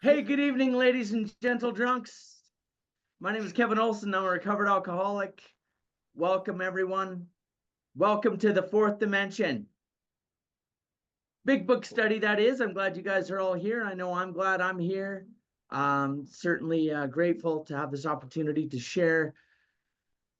Hey, good evening, ladies and gentle drunks. My name is Kevin Olson. I'm a recovered alcoholic. Welcome, everyone. Welcome to the fourth dimension. Big book study, that is. I'm glad you guys are all here. I know I'm glad I'm here. Certainly grateful to have this opportunity to share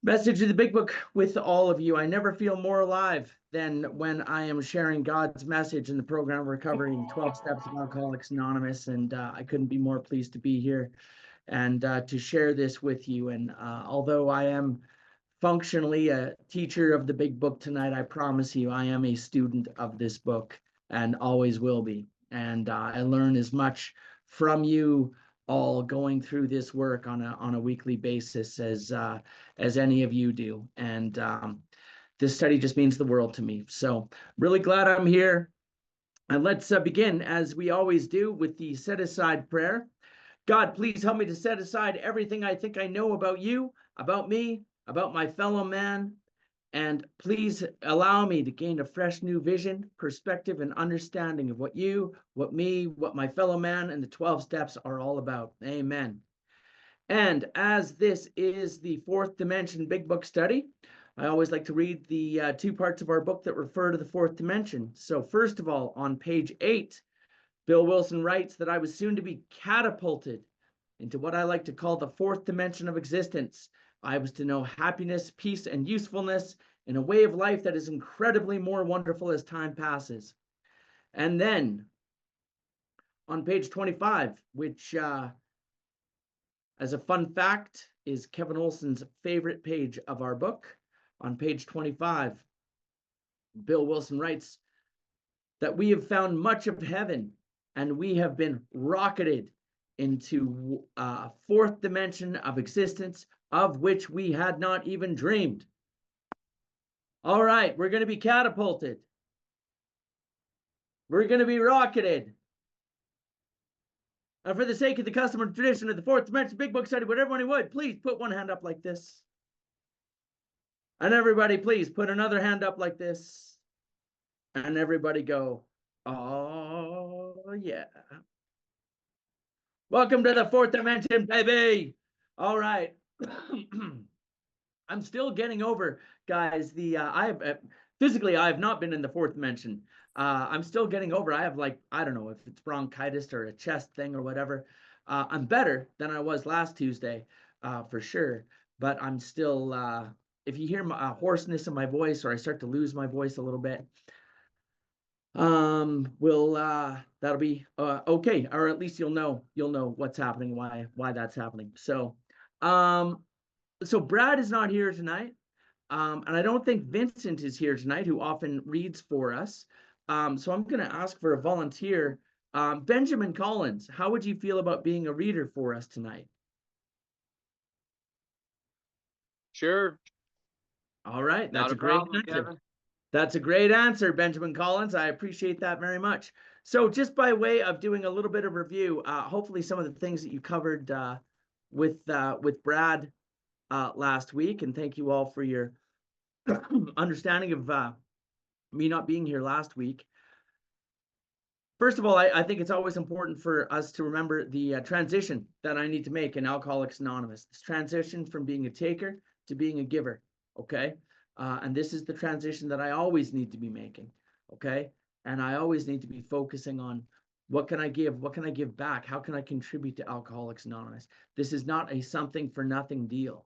message of the big book with all of you. I never feel more alive than when I am sharing God's message in the program Recovering 12 Steps of Alcoholics Anonymous. And I couldn't be more pleased to be here and to share this with you. And although I am functionally a teacher of the big book tonight, I promise you I am a student of this book and always will be. And I learn as much from you all going through this work on a weekly basis as any of you do. And this study just means the world to me. So really glad I'm here. And let's begin, as we always do, with the set aside prayer. God, please help me to set aside everything I think I know about you, about me, about my fellow man, and please allow me to gain a fresh new vision, perspective, and understanding of what you, what me, what my fellow man, and the 12 steps are all about. Amen. And as this is the fourth dimension big book study, I always like to read the two parts of our book that refer to the fourth dimension. So first of all, on page 8, Bill Wilson writes that I was soon to be catapulted into what I like to call the fourth dimension of existence. I was to know happiness, peace, and usefulness in a way of life that is incredibly more wonderful as time passes. And then on page 25, which as a fun fact is Kevin Olson's favorite page of our book, on page 25, Bill Wilson writes that we have found much of heaven and we have been rocketed into a fourth dimension of existence of which we had not even dreamed. All right, we're going to be catapulted. We're going to be rocketed. And for the sake of the custom and tradition of the fourth dimension big book study, would everyone would please put one hand up like this. And everybody, please put another hand up like this. And everybody go, oh, yeah. Welcome to the fourth dimension, baby. All right. I'm still getting over, guys, physically, I have not been in the fourth dimension. I'm still getting over. I have, like, I don't know if it's bronchitis or a chest thing or whatever. I'm better than I was last Tuesday, for sure. But I'm still, if you hear my hoarseness in my voice or I start to lose my voice a little bit, that'll be okay, or at least you'll know what's happening, why that's happening. So Brad is not here tonight, and I don't think Vincent is here tonight, who often reads for us. So I'm going to ask for a volunteer. Benjamin Collins, how would you feel about being a reader for us tonight? Sure. All right, that's a great problem, answer. Kevin. That's a great answer, Benjamin Collins. I appreciate that very much. So just by way of doing a little bit of review, hopefully some of the things that you covered with Brad last week, and thank you all for your understanding of me not being here last week. First of all, I think it's always important for us to remember the transition that I need to make in Alcoholics Anonymous. This transition from being a taker to being a giver, okay? And this is the transition that I always need to be making, okay? And I always need to be focusing on what can I give? What can I give back? How can I contribute to Alcoholics Anonymous? This is not a something for nothing deal.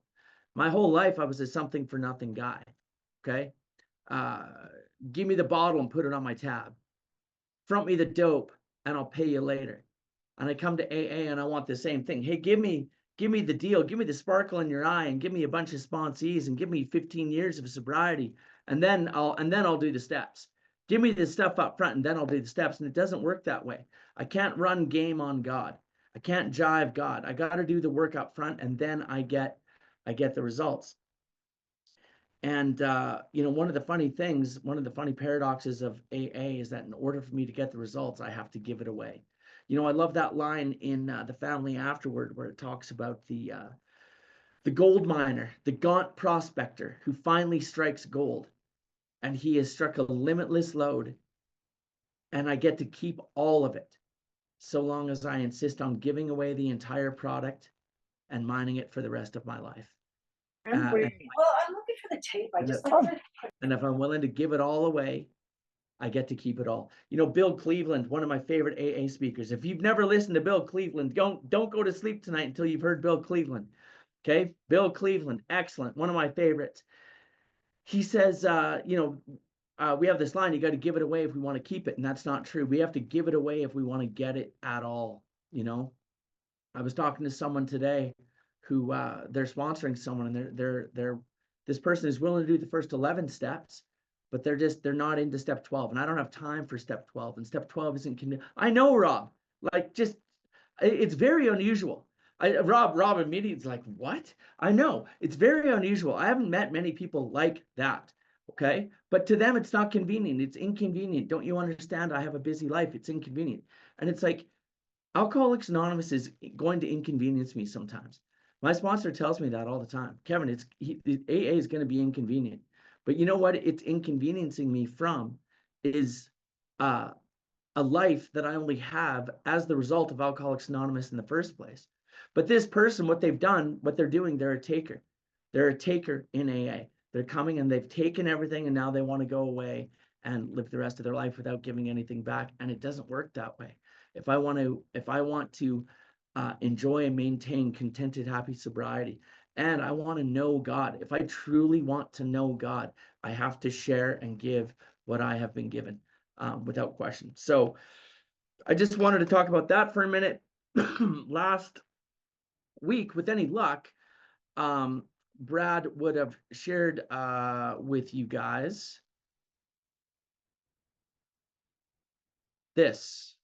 My whole life, I was a something for nothing guy, okay? Give me the bottle and put it on my tab. Front me the dope and I'll pay you later. And I come to AA and I want the same thing. Hey, give me the deal, give me the sparkle in your eye, and give me a bunch of sponsees, and give me 15 years of sobriety, and then I'll do the steps. Give me the stuff up front and then I'll do the steps. And it doesn't work that way. I can't run game on God. I can't jive God. I got to do the work up front, and then I get the results. And one of the funny paradoxes of AA is that in order for me to get the results, I have to give it away. I love that line in The Family Afterward, where it talks about the gold miner, the gaunt prospector who finally strikes gold, and he has struck a limitless lode, and I get to keep all of it. so long as I insist on giving away the entire product and mining it for the rest of my life. Well, I'm looking for the tape. I and just if- like to. And if I'm willing to give it all away, I get to keep it all. You know, Bill Cleveland, one of my favorite AA speakers. If you've never listened to Bill Cleveland, don't go to sleep tonight until you've heard Bill Cleveland. Okay, Bill Cleveland, excellent, one of my favorites. He says, we have this line: you got to give it away if we want to keep it, and that's not true. We have to give it away if we want to get it at all. You know, I was talking to someone today who they're sponsoring someone, and they're this person is willing to do the first 11 steps, but they're not into step 12, and I don't have time for step 12, and step 12 isn't I know, Rob, like, just it's very unusual. Rob immediately is like, what? I know, it's very unusual. I haven't met many people like that. Okay, but to them it's not convenient, it's inconvenient. Don't you understand? I have a busy life, it's inconvenient. And it's like, Alcoholics Anonymous is going to inconvenience me sometimes. My sponsor tells me that all the time. Kevin, AA is going to be inconvenient. But you know what it's inconveniencing me from is a life that I only have as the result of Alcoholics Anonymous in the first place. But this person, what they're doing, they're a taker. They're a taker in AA. They're coming and they've taken everything, and now they want to go away and live the rest of their life without giving anything back. And it doesn't work that way. If I want to enjoy and maintain contented, happy sobriety, and I want to know God, if I truly want to know God, I have to share and give what I have been given, without question. So I just wanted to talk about that for a minute. Last week, with any luck, Brad would have shared with you guys this.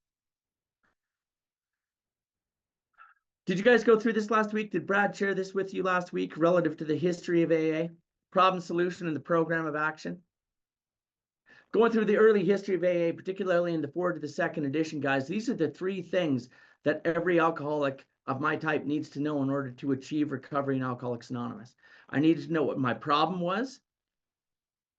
Did you guys go through this last week? Did Brad share this with you last week relative to the history of AA, problem solution, and the program of action? Going through the early history of AA, particularly in the forward to the second edition, guys, these are the three things that every alcoholic of my type needs to know in order to achieve recovery in Alcoholics Anonymous. I needed to know what my problem was,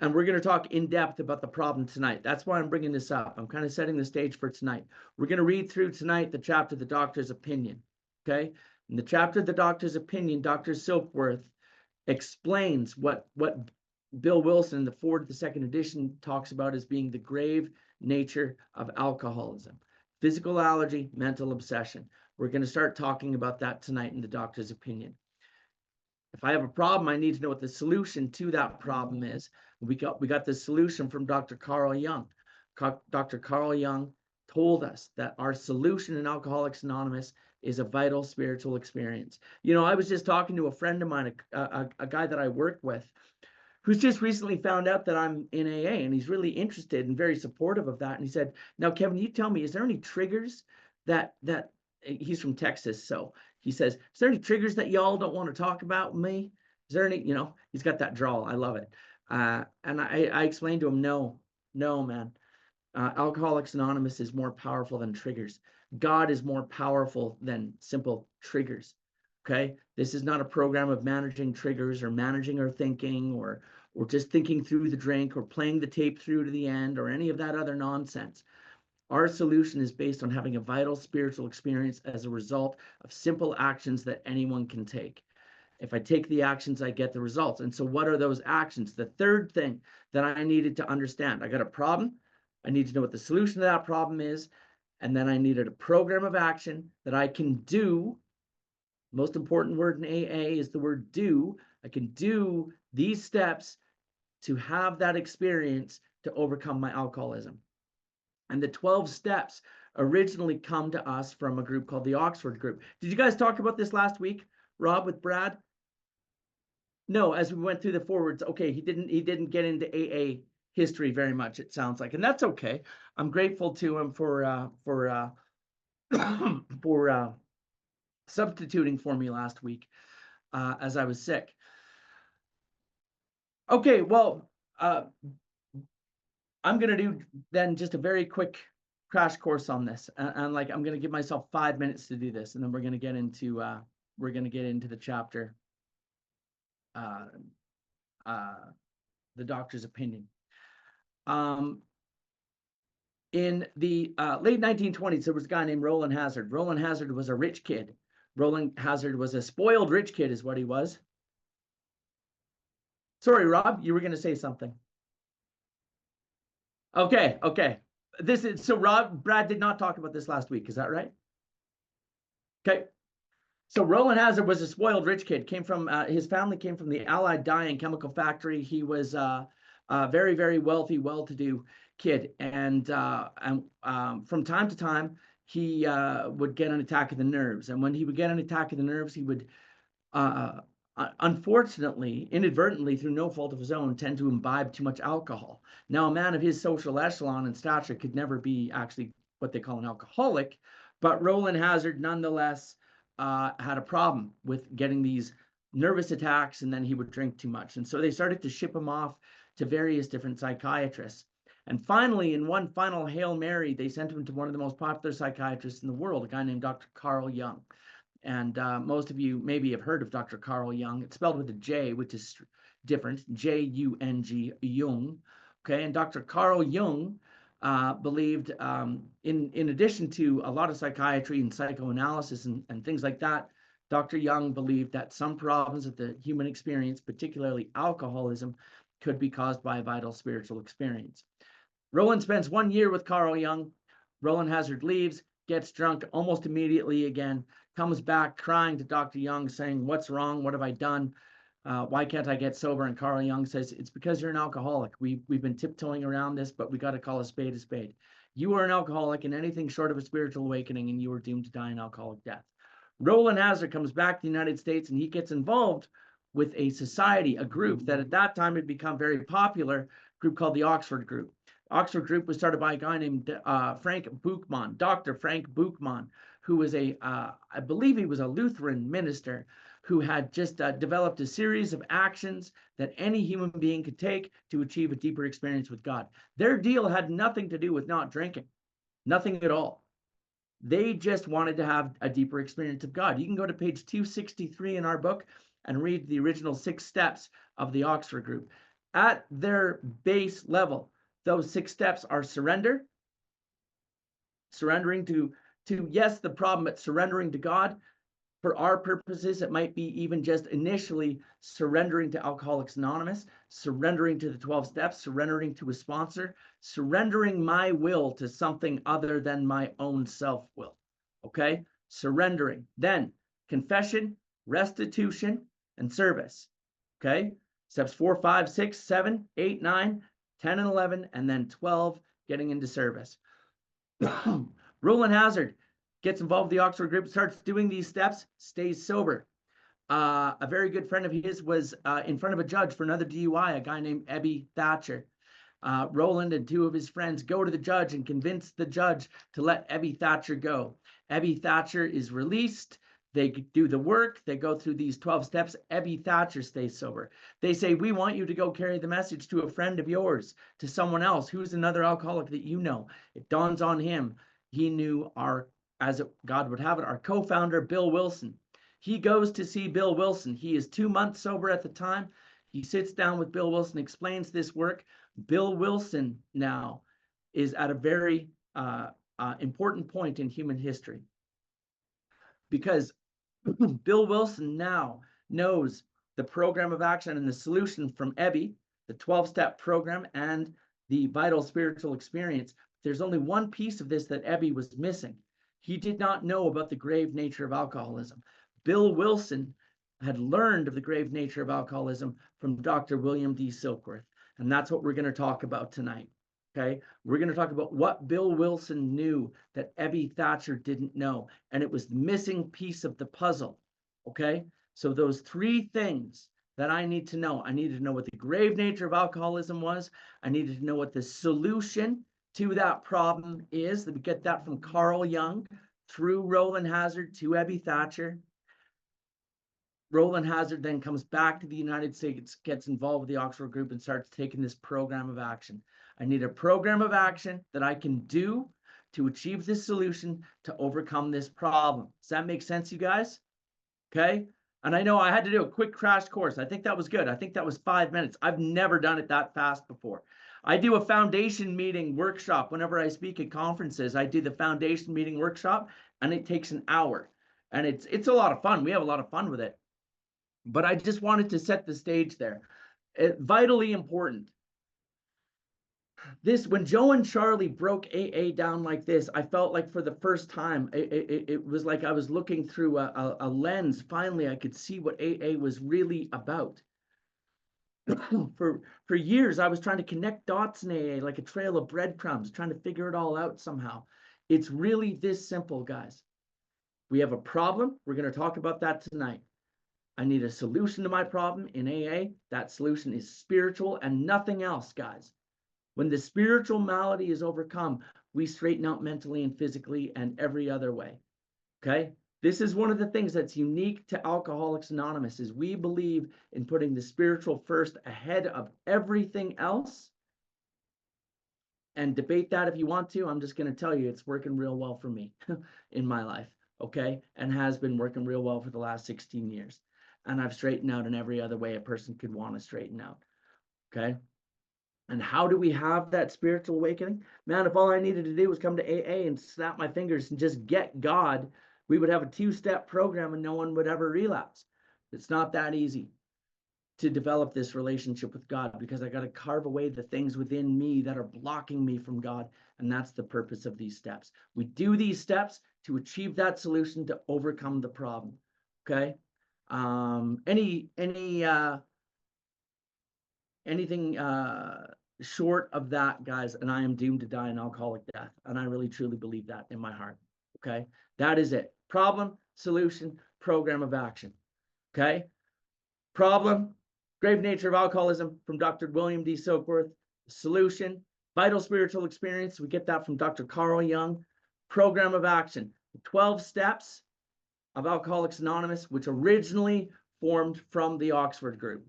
and we're going to talk in depth about the problem tonight. That's why I'm bringing this up. I'm kind of setting the stage for tonight. We're going to read through tonight the chapter, The Doctor's Opinion. Okay, in the chapter, The Doctor's Opinion, Dr. Silkworth explains what Bill Wilson in the forward to the second edition talks about as being the grave nature of alcoholism: physical allergy, mental obsession. We're going to start talking about that tonight in the Doctor's Opinion. If I have a problem, I need to know what the solution to that problem is. We got the solution from Dr. Carl Jung. Dr. Carl Jung told us that our solution in Alcoholics Anonymous is a vital spiritual experience. You know, I was just talking to a friend of mine, a guy that I work with, who's just recently found out that I'm in AA, and he's really interested and very supportive of that. And he said, now, Kevin, you tell me, is there any triggers that he's from Texas, so he says, is there any triggers that y'all don't want to talk about with me? Is there any, he's got that drawl. I love it. And I explained to him, no, man. Alcoholics Anonymous is more powerful than triggers. God is more powerful than simple triggers. Okay, this is not a program of managing triggers or managing our thinking or just thinking through the drink or playing the tape through to the end or any of that other nonsense. Our solution is based on having a vital spiritual experience as a result of simple actions that anyone can take. If I take the actions, I get the results. And so what are those actions? The third thing that I needed to understand: I got a problem. I need to know what the solution to that problem is. And then I needed a program of action that I can do. Most important word in AA is the word do. I can do these steps to have that experience to overcome my alcoholism. And the 12 steps originally come to us from a group called the Oxford Group. Did you guys talk about this last week, Rob, with Brad? No, as we went through the forwards. Okay, he didn't get into AA history very much, it sounds like, and that's okay. I'm grateful to him for substituting for me last week as I was sick. Okay, well, I'm gonna do then just a very quick crash course on this, and like I'm gonna give myself 5 minutes to do this, and then we're gonna get into the chapter, the Doctor's Opinion. In the late 1920s, there was a guy named Roland Hazard. Roland Hazard was a rich kid. Roland Hazard was a spoiled rich kid is what he was. Sorry, Rob, you were going to say something. Okay. So Brad did not talk about this last week. Is that right? Okay. So Roland Hazard was a spoiled rich kid. His family came from the Allied Dye and Chemical Factory. He was a very, very wealthy, well-to-do kid, and from time to time he would get an attack of the nerves. And when he would get an attack of the nerves, he would, unfortunately, inadvertently, through no fault of his own, tend to imbibe too much alcohol. Now, a man of his social echelon and stature could never be actually what they call an alcoholic, but Roland Hazard nonetheless had a problem with getting these nervous attacks, and then he would drink too much. And so they started to ship him off to various different psychiatrists. And finally, in one final Hail Mary, they sent him to one of the most popular psychiatrists in the world, a guy named Dr. Carl Jung. And most of you maybe have heard of Dr. Carl Jung. It's spelled with a J, which is different, J-U-N-G, Jung. Okay, and Dr. Carl Jung believed, in addition to a lot of psychiatry and psychoanalysis and things like that, Dr. Jung believed that some problems of the human experience, particularly alcoholism, could be caused by a vital spiritual experience. Roland spends 1 year with Carl Jung. Roland Hazard leaves, gets drunk almost immediately again, comes back crying to Dr. Jung saying, "What's wrong? What have I done? Why can't I get sober?" And Carl Jung says, "It's because you're an alcoholic. We've been tiptoeing around this, but we got to call a spade a spade. You are an alcoholic, and anything short of a spiritual awakening, and you are doomed to die an alcoholic death." Roland Hazard comes back to the United States, and he gets involved with a society, a group that at that time had become very popular, a group called the Oxford Group. Oxford Group was started by a guy named Frank Buchmann, Dr. Frank Buchmann, who was I believe he was a Lutheran minister who had just developed a series of actions that any human being could take to achieve a deeper experience with God. Their deal had nothing to do with not drinking, nothing at all. They just wanted to have a deeper experience of God. You can go to page 263 in our book and read the original 6 steps of the Oxford Group. At their base level, those 6 steps are surrender, surrendering to yes, the problem, but surrendering to God. For our purposes, it might be even just initially surrendering to Alcoholics Anonymous, surrendering to the 12 steps, surrendering to a sponsor, surrendering my will to something other than my own self-will. Okay? Surrendering. Then confession, restitution, and service. Okay? Steps 4, 5, 6, 7, 8, 9, 10, and 11, and then 12, getting into service. Roland Hazard gets involved with the Oxford Group, starts doing these steps, stays sober. A very good friend of his was in front of a judge for another DUI, a guy named Ebby Thatcher. Roland and 2 of his friends go to the judge and convince the judge to let Ebby Thatcher go. Ebby Thatcher is released. They do the work. They go through these 12 steps. Ebby Thatcher stays sober. They say, "We want you to go carry the message to a friend of yours, to someone else who's another alcoholic that you know." It dawns on him. He knew God would have it, our co-founder, Bill Wilson. He goes to see Bill Wilson. He is 2 months sober at the time. He sits down with Bill Wilson, explains this work. Bill Wilson now is at a very important point in human history, because Bill Wilson now knows the program of action and the solution from Ebby, the 12-step program, and the vital spiritual experience. There's only one piece of this that Ebby was missing. He did not know about the grave nature of alcoholism. Bill Wilson had learned of the grave nature of alcoholism from Dr. William D. Silkworth. And that's what we're going to talk about tonight. Okay, we're going to talk about what Bill Wilson knew that Ebby Thatcher didn't know. And it was the missing piece of the puzzle. Okay, so those 3 things that I need to know. I needed to know what the grave nature of alcoholism was. I needed to know what the solution to that problem is. We get that from Carl Jung through Roland Hazard to Ebby Thatcher. Roland Hazard then comes back to the United States, gets involved with the Oxford Group, and starts taking this program of action. I need a program of action that I can do to achieve this solution to overcome this problem. Does that make sense, you guys? Okay. And I know I had to do a quick crash course. I think that was good. I think that was 5 minutes. I've never done it that fast before. I do a foundation meeting workshop whenever I speak at conferences. I do the foundation meeting workshop, and it takes an hour, and it's a lot of fun. We have a lot of fun with it. But I just wanted to set the stage there. Vitally important. This, when Joe and Charlie broke AA down like this, I felt like for the first time, it was like I was looking through a lens. Finally, I could see what AA was really about. For years, I was trying to connect dots in AA like a trail of breadcrumbs, trying to figure it all out somehow. It's really this simple, guys. We have a problem. We're going to talk about that tonight. I need a solution to my problem in AA. That solution is spiritual and nothing else, guys. When the spiritual malady is overcome, we straighten out mentally and physically and every other way. Okay? This is one of the things that's unique to Alcoholics Anonymous, is we believe in putting the spiritual first ahead of everything else. And debate that if you want to. I'm just going to tell you it's working real well for me in my life, okay? And has been working real well for the last 16 years. And I've straightened out in every other way a person could want to straighten out, okay? And how do we have that spiritual awakening? Man, if all I needed to do was come to AA and snap my fingers and just get God, we would have a 2-step program and no one would ever relapse. It's not that easy to develop this relationship with God, because I got to carve away the things within me that are blocking me from God. And that's the purpose of these steps. We do these steps to achieve that solution, to overcome the problem. Okay. Anything short of that, guys, and I am doomed to die an alcoholic death. And I really truly believe that in my heart. Okay. That is it. Problem, solution, program of action. Okay. Problem, grave nature of alcoholism, from Dr. William D. Silkworth. Solution, vital spiritual experience. We get that from Dr. Carl Jung. Program of action, 12 steps of Alcoholics Anonymous, which originally formed from the Oxford group.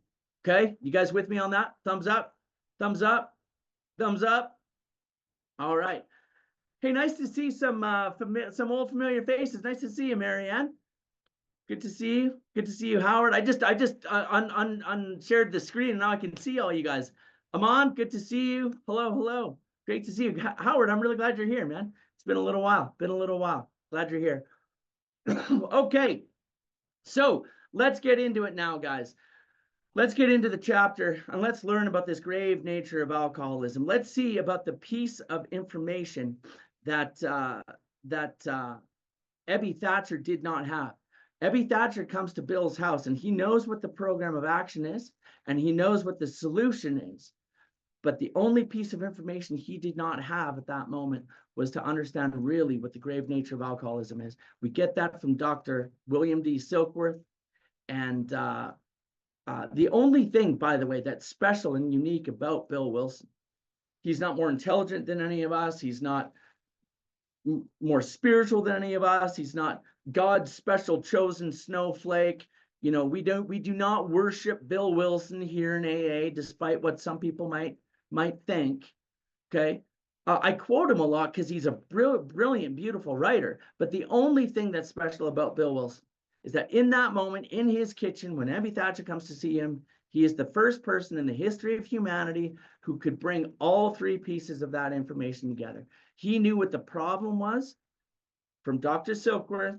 Okay, you guys with me on that? Thumbs up, thumbs up, thumbs up. All right. Hey, nice to see some old familiar faces. Nice to see you, Marianne. Good to see you. Good to see you, Howard. I just unshared the screen and now I can see all you guys. Aman, good to see you. Hello, hello. Great to see you. Howard, I'm really glad you're here, man. It's been a little while. Glad you're here. Okay. So let's get into it now, guys. Let's get into the chapter and let's learn about this grave nature of alcoholism. Let's see about the piece of information that Ebby Thatcher did not have. Ebby Thatcher comes to Bill's house and he knows what the program of action is and he knows what the solution is. But the only piece of information he did not have at that moment was to understand really what the grave nature of alcoholism is. We get that from Dr. William D. Silkworth. And the only thing, by the way, that's special and unique about Bill Wilson, he's not more intelligent than any of us. He's not more spiritual than any of us. He's not God's special chosen snowflake. You know, we do not worship Bill Wilson here in AA, despite what some people might think. Okay. I quote him a lot because he's a brilliant, beautiful writer. But the only thing that's special about Bill Wilson is that in that moment, in his kitchen, when Ebby Thatcher comes to see him, he is the first person in the history of humanity who could bring all 3 pieces of that information together. He knew what the problem was from Dr. Silkworth,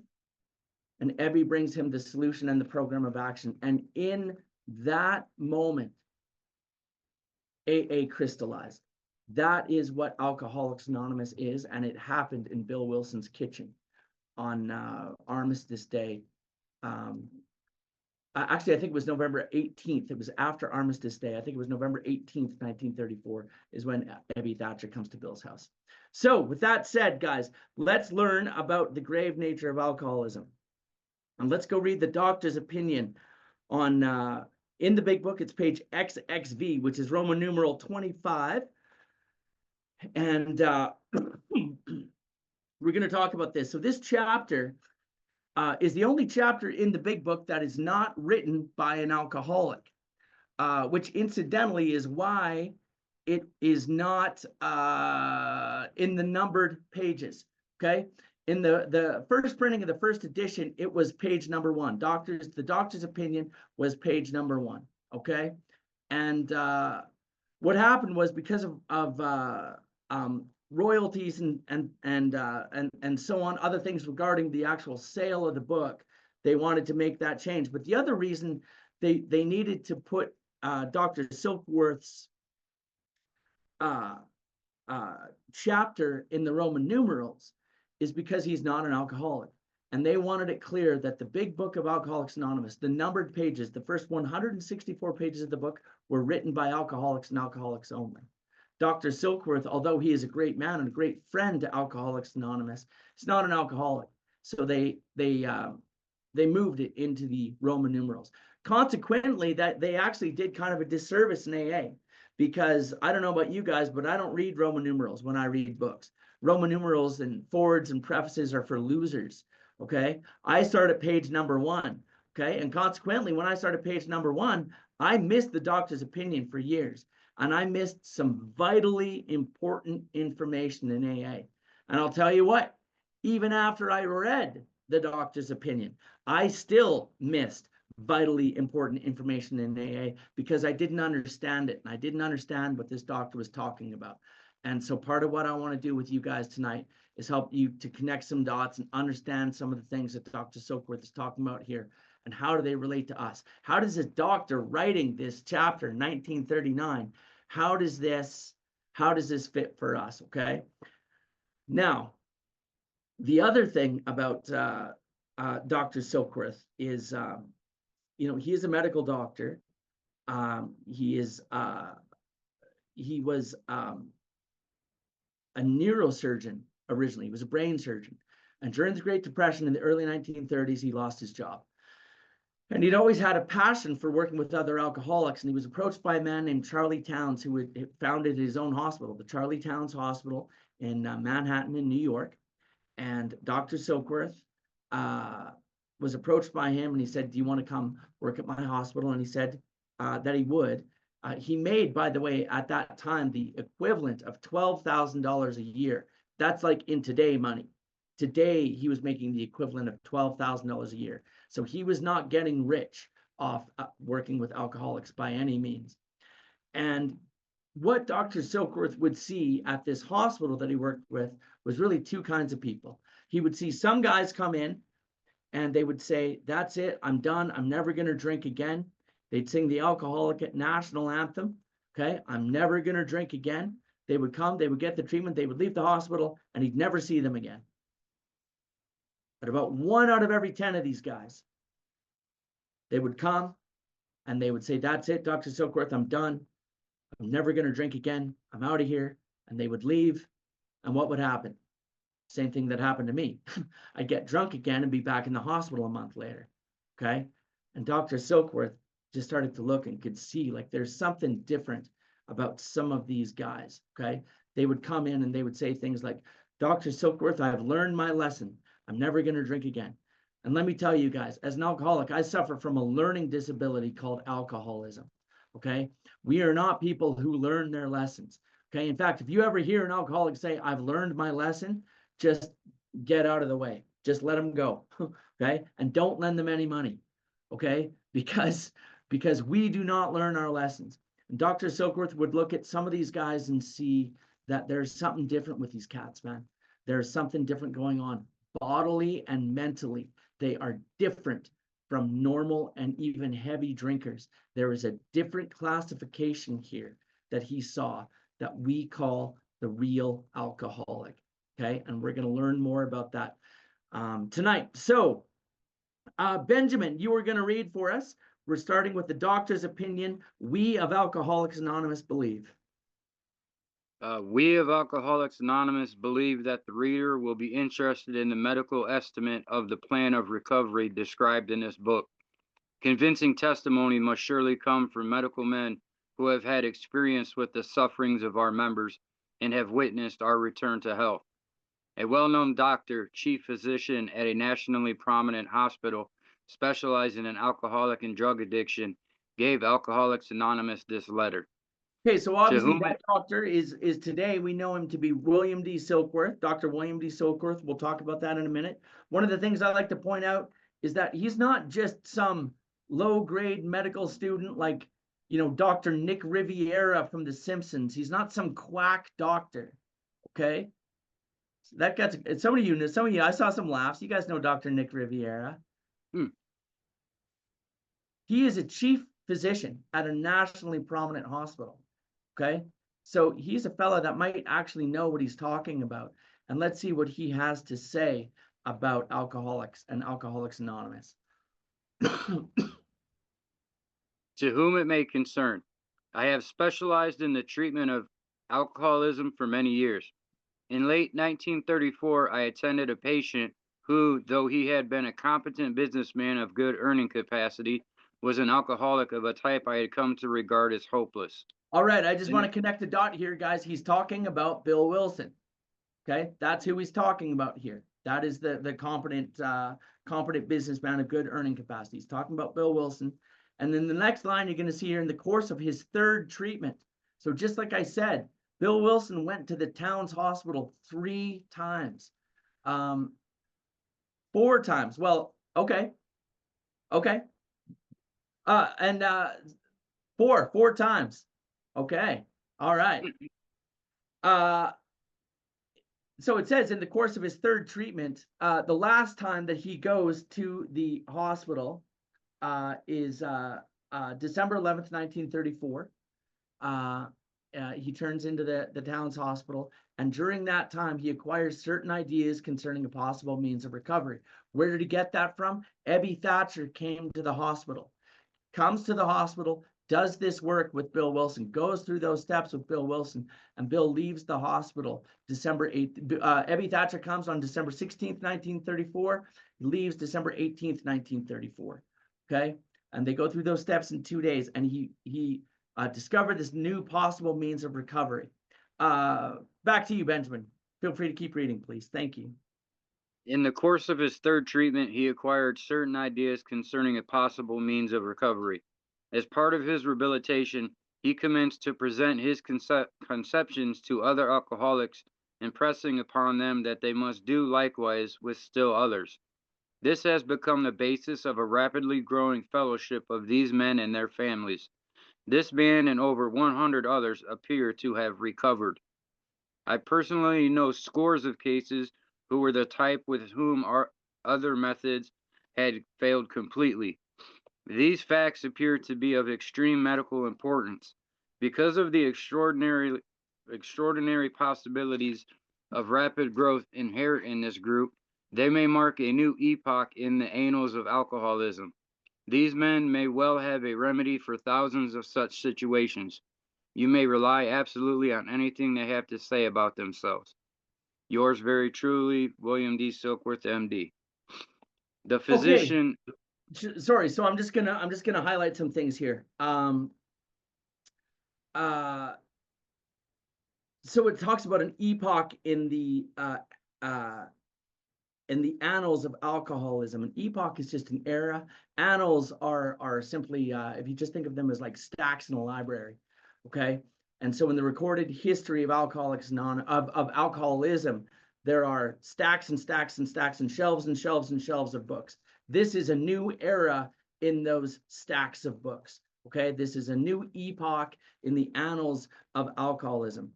and Ebby brings him the solution and the program of action. And in that moment, AA crystallized. That is what Alcoholics Anonymous is, and it happened in Bill Wilson's kitchen on Armistice Day. Actually, I think it was November 18th. It was after Armistice Day. I think it was November 18th, 1934, is when Ebby Thatcher comes to Bill's house. So with that said, guys, let's learn about the grave nature of alcoholism. And let's go read the doctor's opinion on, in the big book, it's page XXV, which is Roman numeral 25. And we're going to talk about this. So this chapter is the only chapter in the big book that is not written by an alcoholic, which incidentally is why it is not in the numbered pages. Okay. In the first printing of the first edition, it was page number 1. The doctor's opinion was page number 1. Okay. And what happened was because of royalties and so on, other things regarding the actual sale of the book, they wanted to make that change. But the other reason they needed to put Dr. Silkworth's chapter in the Roman numerals is because he's not an alcoholic. And they wanted it clear that the big book of Alcoholics Anonymous, the numbered pages, the first 164 pages of the book were written by alcoholics and alcoholics only. Dr. Silkworth, although he is a great man and a great friend to Alcoholics Anonymous, he's not an alcoholic. So they moved it into the Roman numerals. Consequently, that they actually did kind of a disservice in AA, because I don't know about you guys, but I don't read Roman numerals when I read books. Roman numerals and forwards and prefaces are for losers. Okay, I start at page number 1. Okay, and consequently, when I started page number 1, I missed the doctor's opinion for years, and I missed some vitally important information in AA. And I'll tell you what, even after I read the doctor's opinion, I still missed vitally important information in AA because I didn't understand it, and I didn't understand what this doctor was talking about. And so part of what I want to do with you guys tonight is help you to connect some dots and understand some of the things that Dr. Silkworth is talking about here, and how do they relate to us? How does this doctor writing this chapter, 1939, how does this fit for us? Okay. Now, the other thing about Dr. Silkworth is, he is a medical doctor. He was a neurosurgeon originally. He was a brain surgeon. And during the Great Depression in the early 1930s, he lost his job. And he'd always had a passion for working with other alcoholics. And he was approached by a man named Charlie Towns, who had founded his own hospital, the Charlie Towns Hospital in Manhattan in New York. And Dr. Silkworth was approached by him, and he said, do you want to come work at my hospital? And he said that he would. He made, by the way, at that time, the equivalent of $12,000 a year. That's like in today money. Today, he was making the equivalent of $12,000 a year. So he was not getting rich off working with alcoholics by any means. And what Dr. Silkworth would see at this hospital that he worked with was really two kinds of people. He would see some guys come in and they would say, that's it, I'm done, I'm never going to drink again. They'd sing the alcoholic national anthem. Okay, I'm never going to drink again. They would come, they would get the treatment, they would leave the hospital, and he'd never see them again. But about 1 out of every 10 of these guys, they would come and they would say, that's it, Dr. Silkworth, I'm done. I'm never going to drink again. I'm out of here. And they would leave. And what would happen? Same thing that happened to me. I'd get drunk again and be back in the hospital a month later. Okay. And Dr. Silkworth just started to look and could see like there's something different about some of these guys. Okay. They would come in and they would say things like, Dr. Silkworth, I've learned my lesson. I'm never going to drink again. And let me tell you guys, as an alcoholic, I suffer from a learning disability called alcoholism. Okay. We are not people who learn their lessons. Okay. In fact, if you ever hear an alcoholic say, I've learned my lesson, just get out of the way. Just let them go. Okay. And don't lend them any money. Okay. Because we do not learn our lessons. And Dr. Silkworth would look at some of these guys and see that there's something different with these cats, man. There's something different going on bodily and mentally. They are different from normal and even heavy drinkers. There is a different classification here that he saw that we call the real alcoholic. Okay, and we're going to learn more about that tonight. So, Benjamin, you are going to read for us. We're starting with the doctor's opinion. We of Alcoholics Anonymous believe. We of Alcoholics Anonymous believe that the reader will be interested in the medical estimate of the plan of recovery described in this book. Convincing testimony must surely come from medical men who have had experience with the sufferings of our members and have witnessed our return to health. A well-known doctor, chief physician at a nationally prominent hospital specializing in alcoholic and drug addiction, gave Alcoholics Anonymous this letter. Okay, so obviously that doctor is today, we know him to be William D. Silkworth, Dr. William D. Silkworth. We'll talk about that in a minute. One of the things I like to point out is that he's not just some low-grade medical student like you know, Dr. Nick Riviera from The Simpsons. He's not some quack doctor, okay? That gets some of you. I saw some laughs. You guys know Dr. Nick Riviera. He is a chief physician at a nationally prominent hospital. Okay, so he's a fellow that might actually know what he's talking about. And let's see what he has to say about alcoholics and Alcoholics Anonymous. To whom it may concern, I have specialized in the treatment of alcoholism for many years. In late 1934, I attended a patient who, though he had been a competent businessman of good earning capacity, was an alcoholic of a type I had come to regard as hopeless. All right, I just want to connect the dot here, guys. He's talking about Bill Wilson. Okay, that's who he's talking about here. That is the competent businessman of good earning capacity. He's talking about Bill Wilson. And then the next line you're going to see here, in the course of his third treatment. So just like I said, Bill Wilson went to the Towns Hospital 3 times. 4 times. Well, okay. Okay. Four times. Okay. All right. So it says in the course of his third treatment, the last time that he goes to the hospital is December 11th, 1934. He turns into the Towns Hospital, and during that time, he acquires certain ideas concerning a possible means of recovery. Where did he get that from? Ebby Thatcher came to the hospital, comes to the hospital, does this work with Bill Wilson, goes through those steps with Bill Wilson, and Bill leaves the hospital December 8th. Ebby Thatcher comes on December 16th, 1934, leaves December 18th, 1934, okay? And they go through those steps in 2 days, and he discovered this new possible means of recovery. Back to you, Benjamin. Feel free to keep reading, please. Thank you. In the course of his third treatment, he acquired certain ideas concerning a possible means of recovery. As part of his rehabilitation, he commenced to present his conceptions to other alcoholics, impressing upon them that they must do likewise with still others. This has become the basis of a rapidly growing fellowship of these men and their families. This man and over 100 others appear to have recovered. I personally know scores of cases who were the type with whom our other methods had failed completely. These facts appear to be of extreme medical importance. Because of the extraordinary possibilities of rapid growth inherent in this group, they may mark a new epoch in the annals of alcoholism. These men may well have a remedy for thousands of such situations. You may rely absolutely on anything they have to say about themselves. Yours very truly, William D. Silkworth, MD. The physician. Okay. Sorry, so I'm just gonna highlight some things here. So it talks about an epoch in the annals of alcoholism. An epoch is just an era. Annals are simply, if you just think of them as like stacks in a library, okay? And so in the recorded history of alcoholism, there are stacks and stacks and stacks and shelves and shelves and shelves of books. This is a new era in those stacks of books, okay? This is a new epoch in the annals of alcoholism.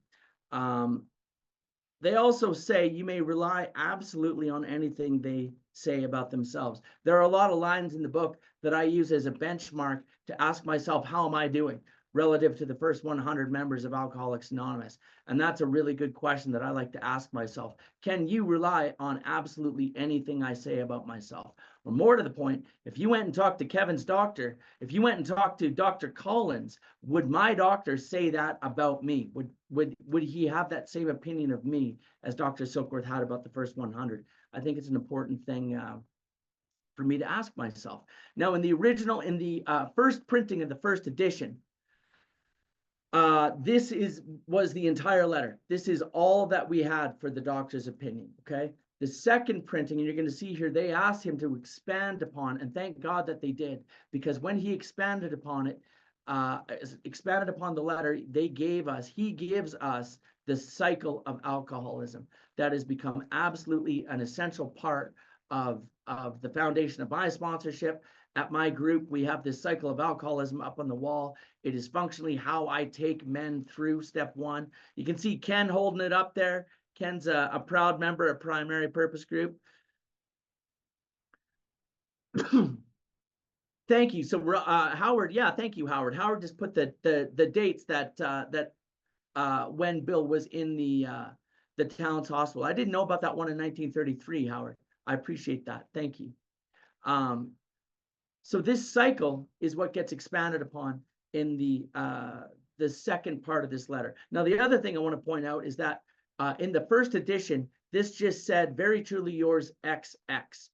They also say you may rely absolutely on anything they say about themselves. There are a lot of lines in the book that I use as a benchmark to ask myself, how am I doing relative to the first 100 members of Alcoholics Anonymous? And that's a really good question that I like to ask myself. Can you rely on absolutely anything I say about myself? Or more to the point, if you went and talked to Kevin's doctor, if you went and talked to Dr. Collins, would my doctor say that about me? Would he have that same opinion of me as Dr. Silkworth had about the first 100? I think it's an important thing for me to ask myself. Now, in the first printing of the first edition, this was the entire letter. This is all that we had for the doctor's opinion, okay? The second printing, and you're going to see here, they asked him to expand upon, and thank God that they did, because when he expanded upon it, expanded upon the letter, he gives us the cycle of alcoholism that has become absolutely an essential part of the foundation of my sponsorship At my group, we have this cycle of alcoholism up on the wall. It is functionally how I take men through step one. You can see Ken holding it up there. Ken's a proud member of Primary Purpose Group. Thank you. So Howard, yeah, thank you, Howard. Howard just put the dates that when Bill was in the Towns Hospital. I didn't know about that one in 1933, Howard. I appreciate that. Thank you. So this cycle is what gets expanded upon in the second part of this letter. Now, the other thing I want to point out is that in the first edition, this just said, very truly yours, XX.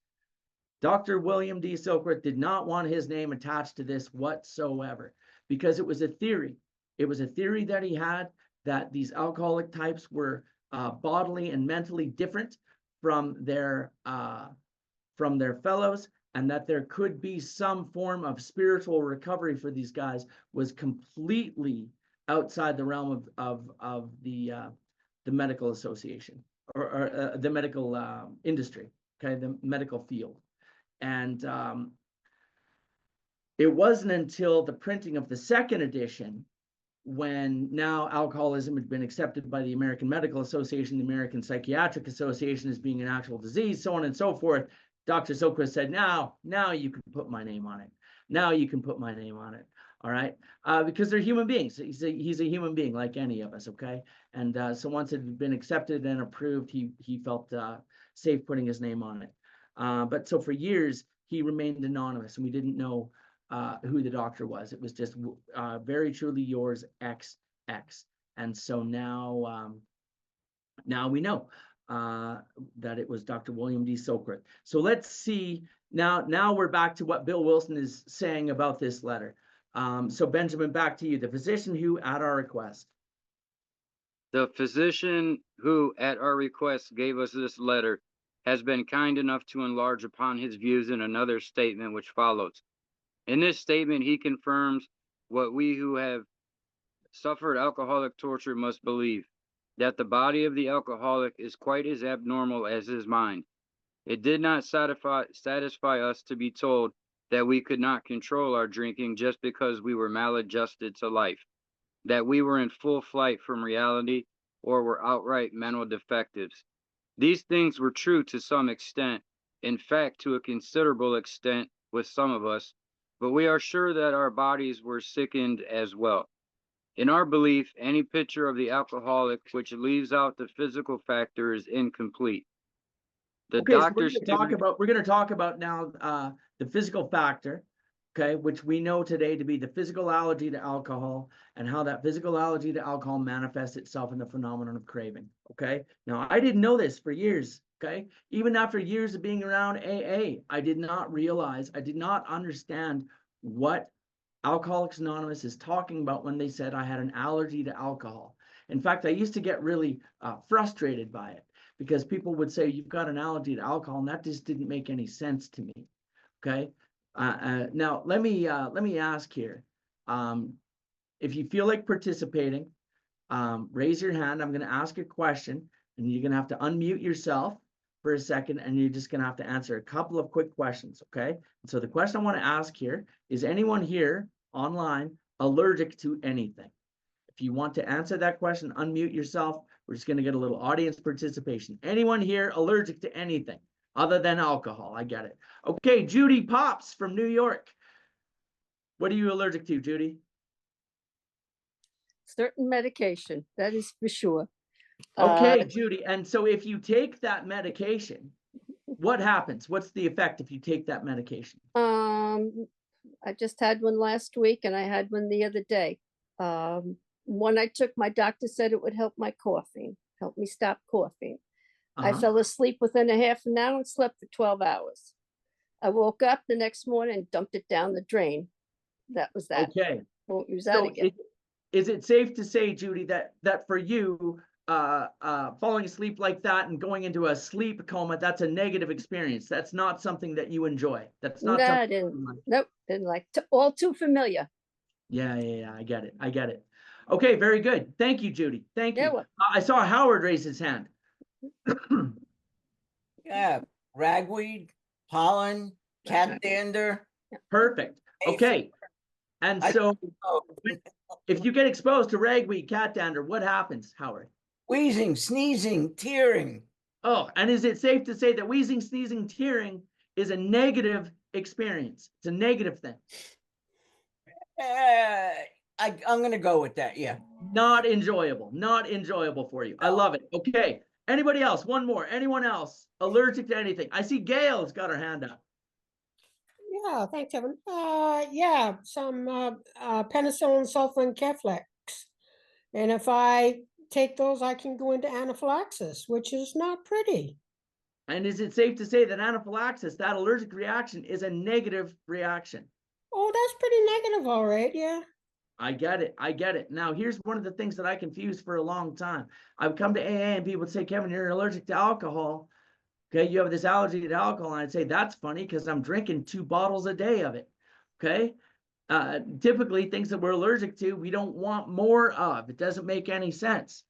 Dr. William D. Silkworth did not want his name attached to this whatsoever, because it was a theory. It was a theory that he had, that these alcoholic types were bodily and mentally different from their fellows, and that there could be some form of spiritual recovery for these guys was completely outside the realm of the medical association or the medical industry, okay, the medical field. And it wasn't until the printing of the second edition, when now alcoholism had been accepted by the American Medical Association, the American Psychiatric Association as being an actual disease, so on and so forth, Dr. Silkworth said, now you can put my name on it. Now you can put my name on it. All right. Because they're human beings. He's a human being like any of us. Okay. And so once it had been accepted and approved, he felt safe putting his name on it. But so for years, he remained anonymous, and we didn't know who the doctor was. It was just very truly yours, XX. And so now, now we know that it was Dr. William D. Silkworth. So let's see. Now we're back to what Bill Wilson is saying about this letter. So Benjamin, back to you. The physician who, at our request. The physician who, at our request, gave us this letter has been kind enough to enlarge upon his views in another statement which follows. In this statement, he confirms what we who have suffered alcoholic torture must believe, that the body of the alcoholic is quite as abnormal as his mind. It did not satisfy us to be told that we could not control our drinking just because we were maladjusted to life, that we were in full flight from reality, or were outright mental defectives. These things were true to some extent, in fact, to a considerable extent with some of us, but we are sure that our bodies were sickened as well. In our belief, any picture of the alcoholic which leaves out the physical factor is incomplete. The Okay, so doctors we're going to talk about now the physical factor, okay, which we know today to be the physical allergy to alcohol, and how that physical allergy to alcohol manifests itself in the phenomenon of craving. Okay, now I didn't know this for years. Okay, even after years of being around AA, I did not realize, I did not understand what Alcoholics Anonymous is talking about when they said I had an allergy to alcohol. In fact, I used to get really frustrated by it, because people would say, you've got an allergy to alcohol, and that just didn't make any sense to me. Okay. Now let me ask here. If you feel like participating, raise your hand. I'm going to ask a question, and you're going to have to unmute yourself for a second, and you're just going to have to answer a couple of quick questions. Okay. And so the question I want to ask here is, anyone here online allergic to anything? If you want to answer that question, unmute yourself. We're just going to get a little audience participation. Anyone here allergic to anything other than alcohol? I get it. Okay, Judy Pops from New York. What are you allergic to, Judy? Certain medication, that is for sure. Okay, Judy. And so if you take that medication, what happens? What's the effect if you take that medication? I just had one last week, and I had one the other day. One I took, my doctor said it would help my coughing, help me stop coughing. I fell asleep within a half an hour and slept for 12 hours. I woke up the next morning and dumped it down the drain. That was that. Okay. Won't use that again. Is it safe to say, Judy, that for you, falling asleep like that and going into a sleep coma, that's a negative experience? That's not something that you enjoy. That's not something. Nope, didn't like. All too familiar. Yeah, I get it. Okay, very good. Thank you, Judy. Thank you. I saw Howard raise his hand. Yeah, ragweed, pollen, cat dander, Perfect. Okay. And I- so Oh, if you get exposed to ragweed, cat dander, what happens, Howard? wheezing, sneezing, tearing. Oh, and is it safe to say that wheezing, sneezing, tearing is a negative experience? It's a negative thing. I'm going to go with that. Yeah. Not enjoyable for you. I love it. Okay. Anybody else? One more. Anyone else allergic to anything? I see Gail's got her hand up. Yeah, thanks, Kevin. Yeah, some penicillin, sulfa, and Keflex. And if I take those, I can go into anaphylaxis, which is not pretty. And is it safe to say that anaphylaxis, that allergic reaction, is a negative reaction? Oh, that's pretty negative, all right, yeah. I get it. I get it. Now, here's one of the things that I confused for a long time. I would come to AA and people would say, Kevin, you're allergic to alcohol. Okay, you have this allergy to alcohol. And I'd say, that's funny because I'm drinking 2 bottles a day of it. Okay. Typically, things that we're allergic to, we don't want more of. It doesn't make any sense.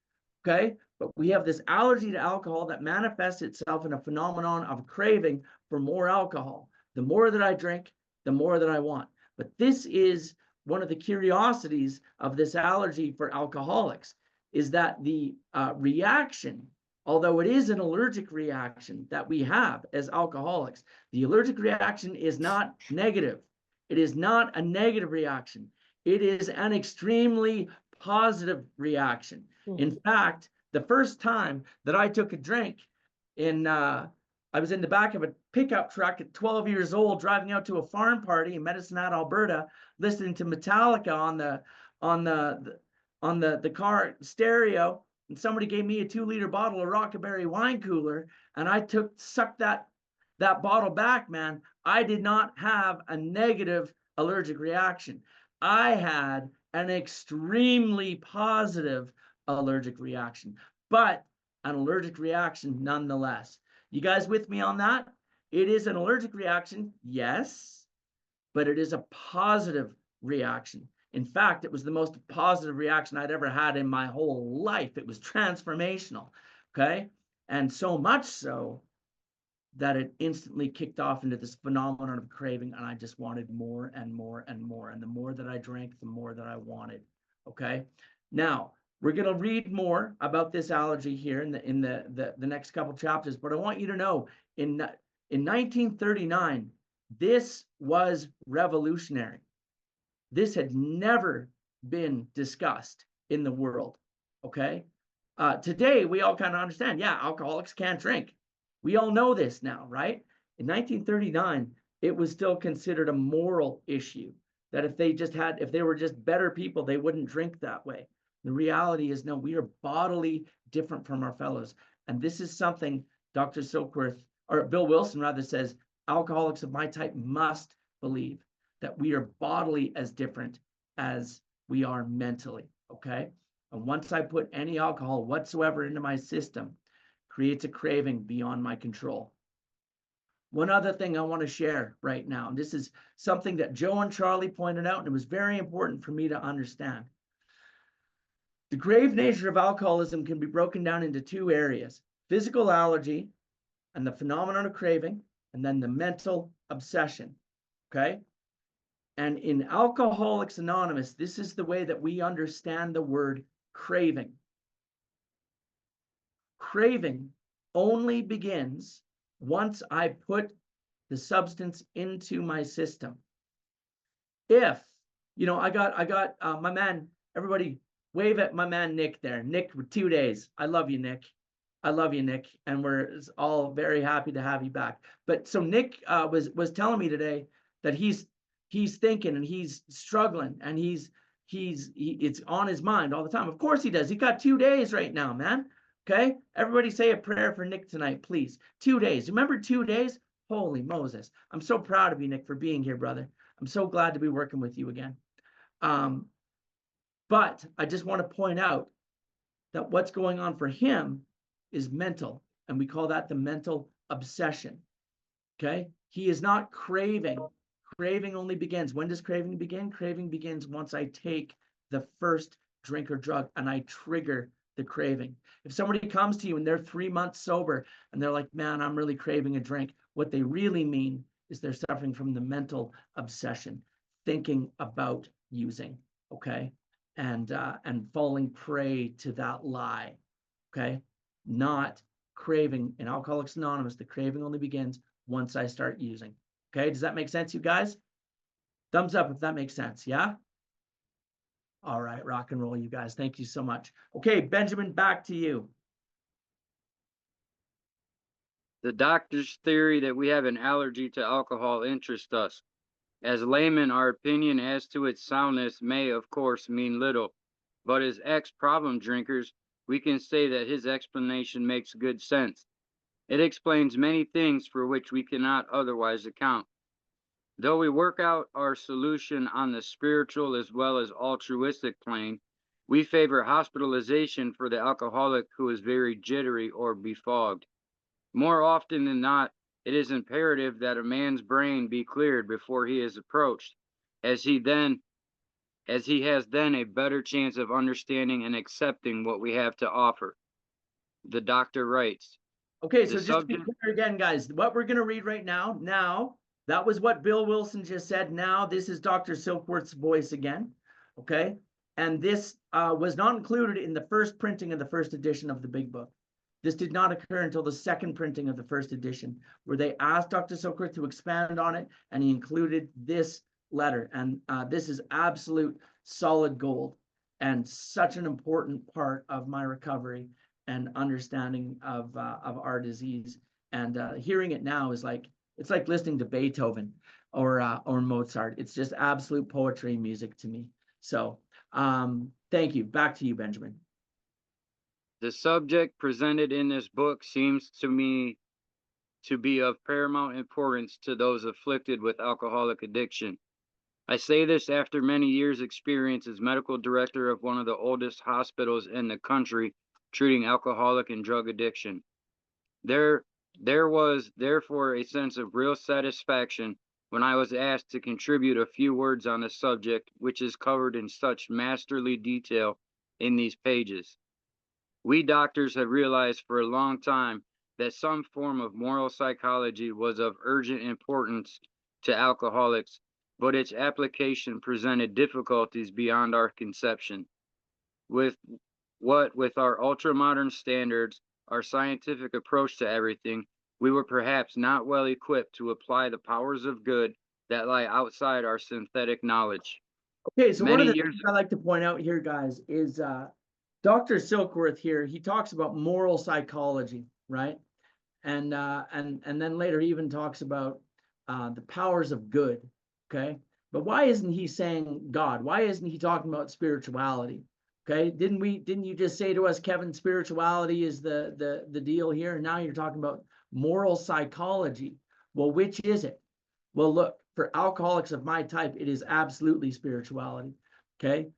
Okay. But we have this allergy to alcohol that manifests itself in a phenomenon of craving for more alcohol. The more that I drink, the more that I want. But this is one of the curiosities of this allergy for alcoholics, is that the reaction, although it is an allergic reaction that we have as alcoholics, the allergic reaction is not negative. It is not a negative reaction. It is an extremely positive reaction. In fact, the first time that I took a drink I was in the back of a pickup truck at 12 years old, driving out to a farm party in Medicine Hat, Alberta, listening to Metallica on the car stereo, and somebody gave me a 2-liter bottle of Rockaberry wine cooler, and I sucked that bottle back, man. I did not have a negative allergic reaction. I had an extremely positive allergic reaction, but an allergic reaction nonetheless. You guys with me on that? It is an allergic reaction, yes, but it is a positive reaction. In fact, it was the most positive reaction I'd ever had in my whole life. It was transformational, okay? And so much so that it instantly kicked off into this phenomenon of craving, and I just wanted more and more and more. And the more that I drank, the more that I wanted, okay? Now, we're going to read more about this allergy here in the next couple chapters, but I want you to know in 1939, this was revolutionary. This had never been discussed in the world, okay? Today, we all kind of understand, yeah, alcoholics can't drink. We all know this now, right? In 1939, it was still considered a moral issue that if they were just better people, they wouldn't drink that way. The reality is, no, we are bodily different from our fellows. And this is something Dr. Silkworth, or Bill Wilson rather, says, alcoholics of my type must believe that we are bodily as different as we are mentally, okay? And once I put any alcohol whatsoever into my system, creates a craving beyond my control. One other thing I want to share right now, and this is something that Joe and Charlie pointed out, and it was very important for me to understand. The grave nature of alcoholism can be broken down into 2 areas: physical allergy and the phenomenon of craving, and then the mental obsession, okay? And in Alcoholics Anonymous, this is the way that we understand the word craving. Craving only begins once I put the substance into my system. If, I got my man, everybody wave at my man Nick there. Nick, for 2 days. I love you, Nick. I love you, Nick. And we're all very happy to have you back. But so Nick was telling me today that he's thinking and he's struggling and it's on his mind all the time. Of course he does. He got 2 days right now, man. Okay. Everybody say a prayer for Nick tonight, please. 2 days. Remember 2 days? Holy Moses. I'm so proud of you, Nick, for being here, brother. I'm so glad to be working with you again. But I just want to point out that what's going on for him is mental, and we call that the mental obsession, okay? He is not craving. Craving only begins. When does craving begin? Craving begins once I take the first drink or drug and I trigger the craving. If somebody comes to you and they're 3 months sober and they're like, man, I'm really craving a drink, what they really mean is they're suffering from the mental obsession, thinking about using, okay? And falling prey to that lie, okay? Not craving. In Alcoholics Anonymous, the craving only begins once I start using. Okay, does that make sense, you guys? Thumbs up if that makes sense, yeah? All right, rock and roll, you guys. Thank you so much. Okay, Benjamin, back to you. The doctor's theory that we have an allergy to alcohol interests us. As laymen, our opinion as to its soundness may, of course, mean little, but as ex-problem drinkers, we can say that his explanation makes good sense. It explains many things for which we cannot otherwise account. Though we work out our solution on the spiritual as well as altruistic plane, we favor hospitalization for the alcoholic who is very jittery or befogged. More often than not, it is imperative that a man's brain be cleared before he is approached, as he has then a better chance of understanding and accepting what we have to offer. The doctor writes. Okay, The so just to be subject- clear again, guys, what we're going to read right now, that was what Bill Wilson just said. Now, this is Dr. Silkworth's voice again, okay? And this was not included in the first printing of the first edition of the Big Book. This did not occur until the second printing of the first edition, where they asked Dr. Silkworth to expand on it, and he included this letter. And this is absolute solid gold and such an important part of my recovery and understanding of our disease. And hearing it now is like, it's like listening to Beethoven or Mozart. It's just absolute poetry music to me. So thank you. Back to you, Benjamin. The subject presented in this book seems to me to be of paramount importance to those afflicted with alcoholic addiction. I say this after many years' experience as medical director of one of the oldest hospitals in the country treating alcoholic and drug addiction. There was therefore a sense of real satisfaction when I was asked to contribute a few words on the subject, which is covered in such masterly detail in these pages. We doctors have realized for a long time that some form of moral psychology was of urgent importance to alcoholics, but its application presented difficulties beyond our conception. With our ultra-modern standards, our scientific approach to everything, we were perhaps not well equipped to apply the powers of good that lie outside our synthetic knowledge. Okay, so one of the Many things years I like to point out here, guys, is Dr. Silkworth here, he talks about moral psychology, right? And then later he even talks about the powers of good, okay? But why isn't he saying God? Why isn't he talking about spirituality? Okay, didn't you just say to us, Kevin, spirituality is the deal here, and now you're talking about moral psychology. Well, which is it? Well, look, for alcoholics of my type, it is absolutely spirituality. Okay,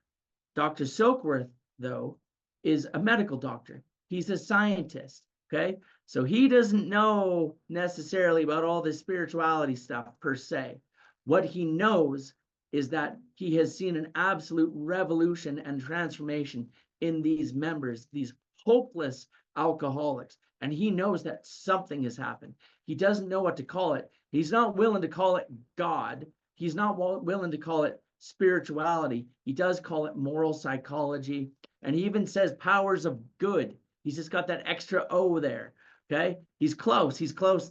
Dr. Silkworth, though, is a medical doctor. He's a scientist. Okay, so he doesn't know necessarily about all this spirituality stuff per se. What he knows is that he has seen an absolute revolution and transformation in these members, these hopeless alcoholics. And he knows that something has happened. He doesn't know what to call it. He's not willing to call it God. He's not willing to call it spirituality. He does call it moral psychology. And he even says powers of good. He's just got that extra O there. Okay. He's close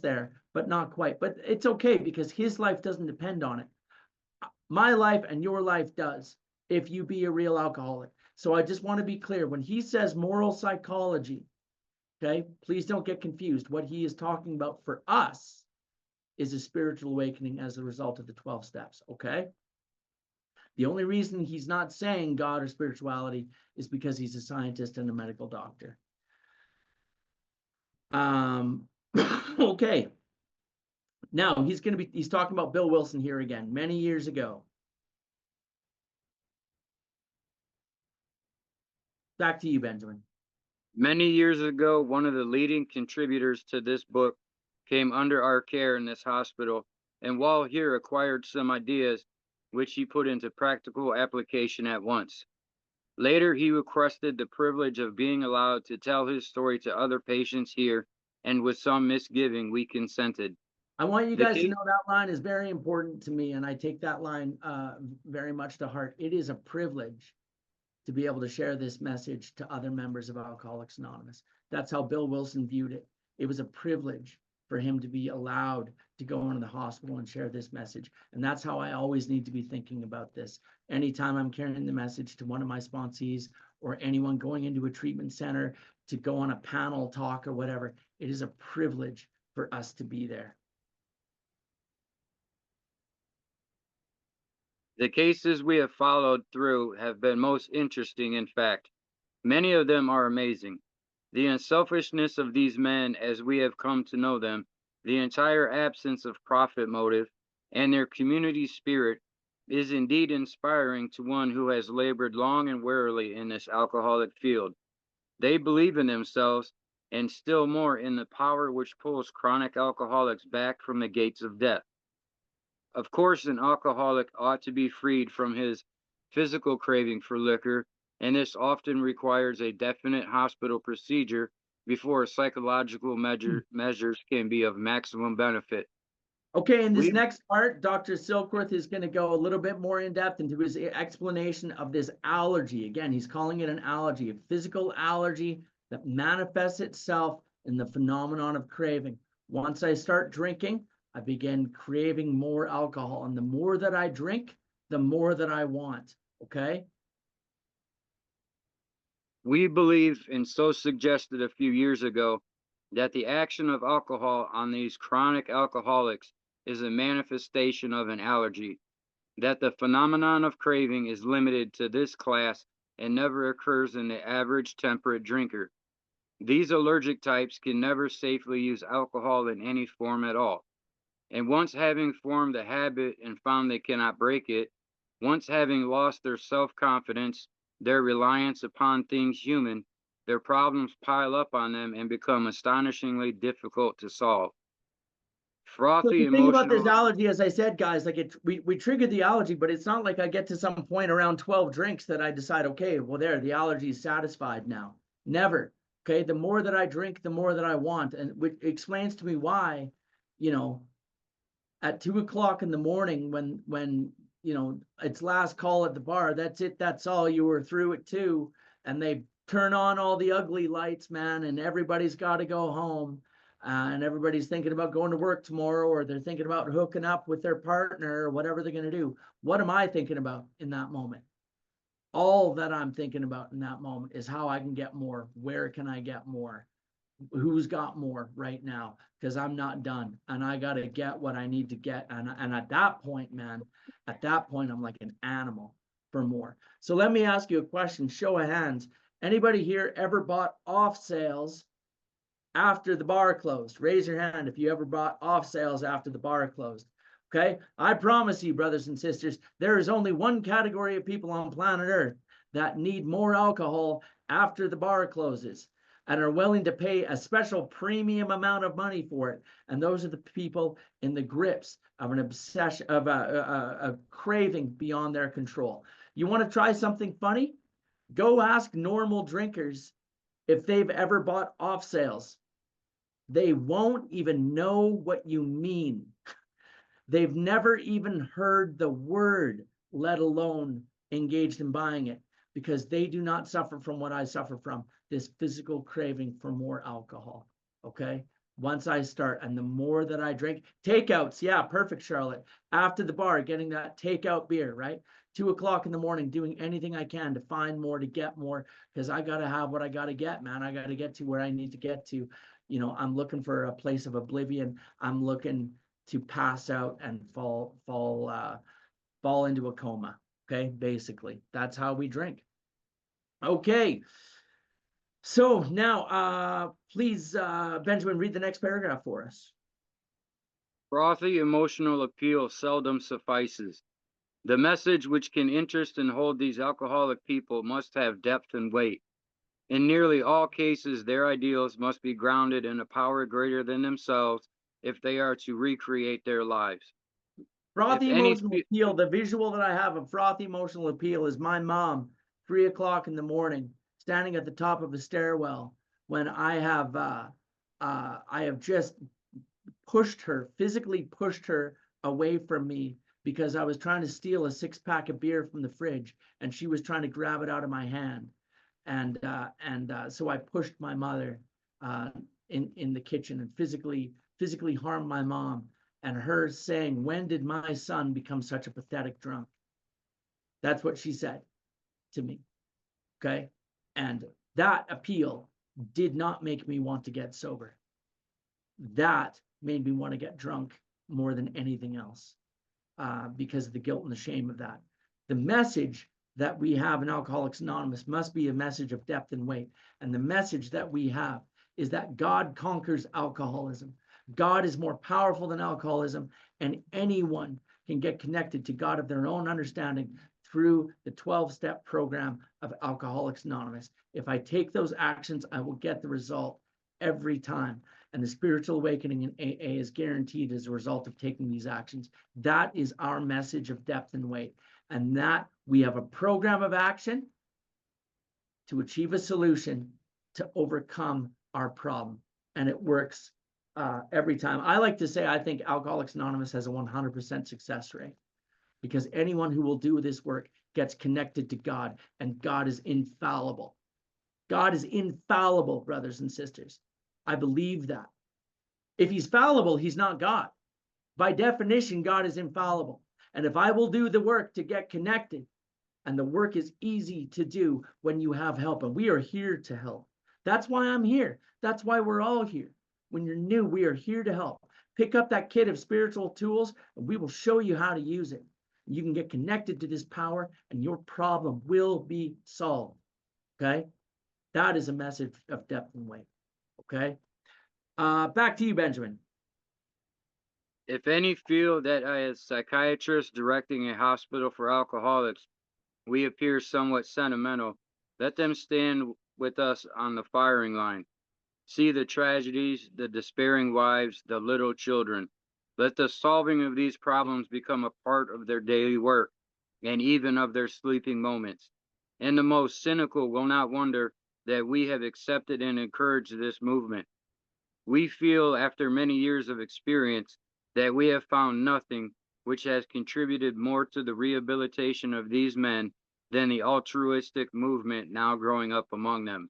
there, but not quite. But it's okay because his life doesn't depend on it. My life and your life does if you be a real alcoholic. So I just want to be clear. When he says moral psychology, okay, please don't get confused. What he is talking about for us is a spiritual awakening as a result of the 12 steps, okay? The only reason he's not saying God or spirituality is because he's a scientist and a medical doctor. Okay. Now he's talking about Bill Wilson here again, many years ago. Back to you, Benjamin. Many years ago, one of the leading contributors to this book came under our care in this hospital, and while here acquired some ideas, which he put into practical application at once. Later, he requested the privilege of being allowed to tell his story to other patients here, and with some misgiving, we consented. I want you The guys to key- know that line is very important to me, and I take that line very much to heart. It is a privilege to be able to share this message to other members of Alcoholics Anonymous. That's how Bill Wilson viewed it. It was a privilege for him to be allowed to go into the hospital and share this message. And that's how I always need to be thinking about this. Anytime I'm carrying the message to one of my sponsees or anyone going into a treatment center to go on a panel talk or whatever, it is a privilege for us to be there. The cases we have followed through have been most interesting, in fact. Many of them are amazing. The unselfishness of these men as we have come to know them, the entire absence of profit motive, and their community spirit is indeed inspiring to one who has labored long and wearily in this alcoholic field. They believe in themselves and still more in the power which pulls chronic alcoholics back from the gates of death. Of course, an alcoholic ought to be freed from his physical craving for liquor, and this often requires a definite hospital procedure before psychological measures can be of maximum benefit. Okay, in this We- next part, Dr. Silkworth is going to go a little bit more in depth into his explanation of this allergy. Again, he's calling it an allergy, a physical allergy that manifests itself in the phenomenon of craving. Once I start drinking, I begin craving more alcohol. And the more that I drink, the more that I want. Okay? We believe, and so suggested a few years ago, that the action of alcohol on these chronic alcoholics is a manifestation of an allergy, that the phenomenon of craving is limited to this class and never occurs in the average temperate drinker. These allergic types can never safely use alcohol in any form at all. And once having formed a habit and found they cannot break it, once having lost their self-confidence, their reliance upon things human, their problems pile up on them and become astonishingly difficult to solve. So Frothy the thing about this emotional. allergy, as I said, guys, like we triggered the allergy, but it's not like I get to some point around 12 drinks that I decide, okay, well, the allergy is satisfied now. Never. Okay. The more that I drink, the more that I want. And which explains to me why, at 2 o'clock in the morning when it's last call at the bar, that's it, that's all, you were through at 2, and they turn on all the ugly lights, man, and everybody's got to go home, and everybody's thinking about going to work tomorrow, or they're thinking about hooking up with their partner or whatever they're going to do. What am I thinking about in that moment? All that I'm thinking about in that moment is how I can get more. Where can I get more? Who's got more right now? Because I'm not done and I got to get what I need to get. And at that point, man, I'm like an animal for more. So let me ask you a question. Show of hands. Anybody here ever bought off sales after the bar closed? Raise your hand if you ever bought off sales after the bar closed. Okay. I promise you, brothers and sisters, there is only one category of people on planet Earth that need more alcohol after the bar closes and are willing to pay a special premium amount of money for it. And those are the people in the grips of an obsession, of a craving beyond their control. You want to try something funny? Go ask normal drinkers if they've ever bought off sales. They won't even know what you mean. They've never even heard the word, let alone engaged in buying it, because they do not suffer from what I suffer from, this physical craving for more alcohol. Okay. Once I start, and the more that I drink, takeouts. Yeah, perfect, Charlotte. After the bar, getting that takeout beer, right? 2 o'clock in the morning, doing anything I can to find more, to get more, because I got to have what I got to get, man. I got to get to where I need to get to. I'm looking for a place of oblivion. I'm looking to pass out and fall into a coma. Okay, basically, that's how we drink. Okay. So now, please, Benjamin, read the next paragraph for us. Frothy emotional appeal seldom suffices. The message which can interest and hold these alcoholic people must have depth and weight. In nearly all cases, their ideals must be grounded in a power greater than themselves if they are to recreate their lives. Frothy If any emotional appeal, the visual that I have of frothy emotional appeal is my mom, 3 o'clock in the morning, standing at the top of a stairwell when I have just physically pushed her away from me because I was trying to steal a 6-pack of beer from the fridge and she was trying to grab it out of my hand. And so I pushed my mother in the kitchen and physically harmed my mom. And her saying, "When did my son become such a pathetic drunk?" That's what she said to me. Okay. And that appeal did not make me want to get sober. That made me want to get drunk more than anything else, because of the guilt and the shame of that. The message that we have in Alcoholics Anonymous must be a message of depth and weight. And the message that we have is that God conquers alcoholism. God is more powerful than alcoholism, and anyone can get connected to God of their own understanding through the 12-step program of Alcoholics Anonymous. If I take those actions, I will get the result every time. And the spiritual awakening in AA is guaranteed as a result of taking these actions. That is our message of depth and weight. And that we have a program of action to achieve a solution to overcome our problem. And it works every time. I like to say, I think Alcoholics Anonymous has a 100% success rate, because anyone who will do this work gets connected to God, and God is infallible. God is infallible, brothers and sisters. I believe that. If he's fallible, he's not God. By definition, God is infallible. And if I will do the work to get connected, and the work is easy to do when you have help, and we are here to help. That's why I'm here. That's why we're all here. When you're new, we are here to help. Pick up that kit of spiritual tools, and we will show you how to use it. You can get connected to this power, and your problem will be solved. Okay? That is a message of depth and weight. Okay? Back to you, Benjamin. If any feel that as psychiatrists directing a hospital for alcoholics, we appear somewhat sentimental, let them stand with us on the firing line. See the tragedies, the despairing wives, the little children. Let the solving of these problems become a part of their daily work, and even of their sleeping moments. And the most cynical will not wonder that we have accepted and encouraged this movement. We feel, after many years of experience, that we have found nothing which has contributed more to the rehabilitation of these men than the altruistic movement now growing up among them.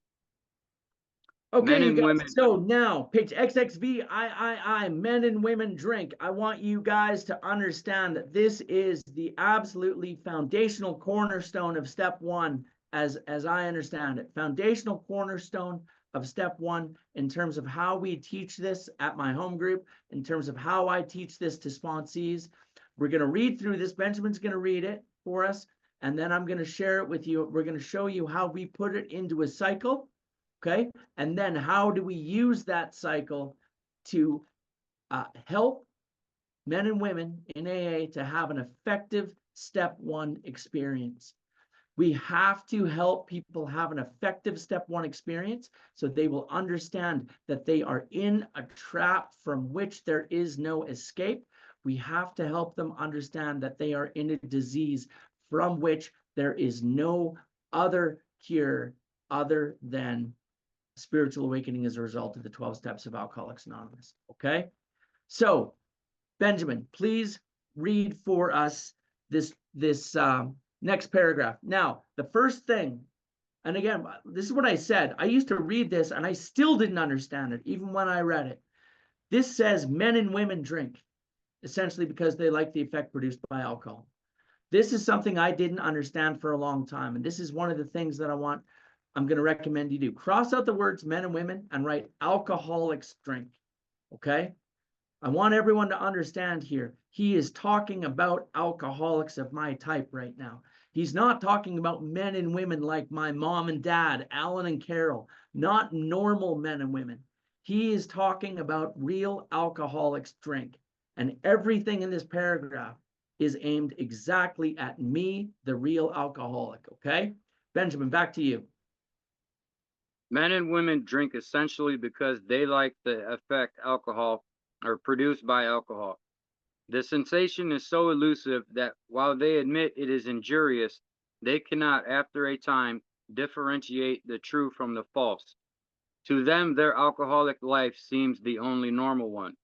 Okay, Men you and guys, women. so now page XXVIII, men and women drink. I want you guys to understand that this is the absolutely foundational cornerstone of step one, as I understand it. Foundational cornerstone of step one in terms of how we teach this at my home group, in terms of how I teach this to sponsees. We're going to read through this. Benjamin's going to read it for us, and then I'm going to share it with you. We're going to show you how we put it into a cycle. Okay, and then how do we use that cycle to help men and women in AA to have an effective step one experience? We have to help people have an effective step one experience so they will understand that they are in a trap from which there is no escape. We have to help them understand that they are in a disease from which there is no other cure other than spiritual awakening as a result of the 12 steps of Alcoholics Anonymous. Okay, so Benjamin, please read for us this next paragraph. Now, the first thing, and again, this is what I said. I used to read this and I still didn't understand it, even when I read it. This says men and women drink, essentially because they like the effect produced by alcohol. This is something I didn't understand for a long time, and this is one of the things that I'm going to recommend you do. Cross out the words men and women and write alcoholics drink. Okay? I want everyone to understand here. He is talking about alcoholics of my type right now. He's not talking about men and women like my mom and dad, Alan and Carol, not normal men and women. He is talking about real alcoholics drink. And everything in this paragraph is aimed exactly at me, the real alcoholic. Okay? Benjamin, back to you. Men and women drink essentially because they like the effect alcohol or produced by alcohol. The sensation is so elusive that while they admit it is injurious, they cannot, after a time, differentiate the true from the false. To them, their alcoholic life seems the only normal one.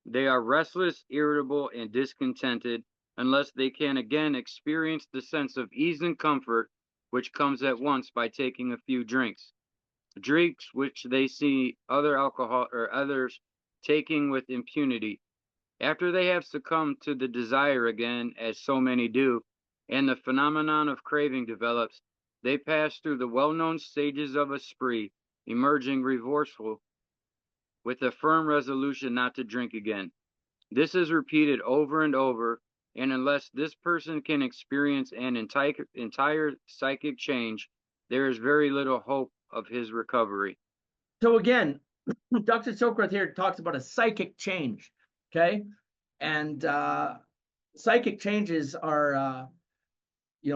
They are restless, irritable, and discontented unless they can again experience the sense of ease and comfort which comes at once by taking a few drinks. Drinks which they see other alcohol or others taking with impunity. After they have succumbed to the desire again, as so many do, and the phenomenon of craving develops, they pass through the well-known stages of a spree, emerging remorseful, with a firm resolution not to drink again. This is repeated over and over, and unless this person can experience an entire psychic change, there is very little hope of his recovery. So again, Dr. Silkworth here talks about a psychic change, okay? And psychic changes are,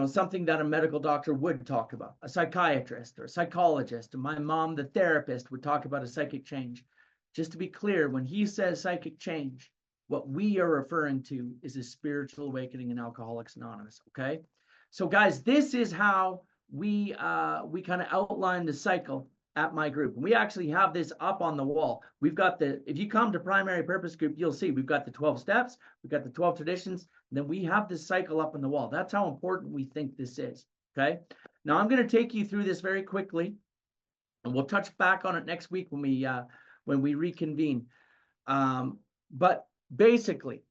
something that a medical doctor would talk about. A psychiatrist or a psychologist, and my mom, the therapist, would talk about a psychic change. Just to be clear, when he says psychic change, what we are referring to is a spiritual awakening in Alcoholics Anonymous, okay? So guys, this is how we kind of outline the cycle at my group. And we actually have this up on the wall. We've got if you come to Primary Purpose Group, you'll see we've got the 12 steps, we've got the 12 traditions, and then we have this cycle up on the wall. That's how important we think this is, okay? Now I'm going to take you through this very quickly, and we'll touch back on it next week when we reconvene. But basically,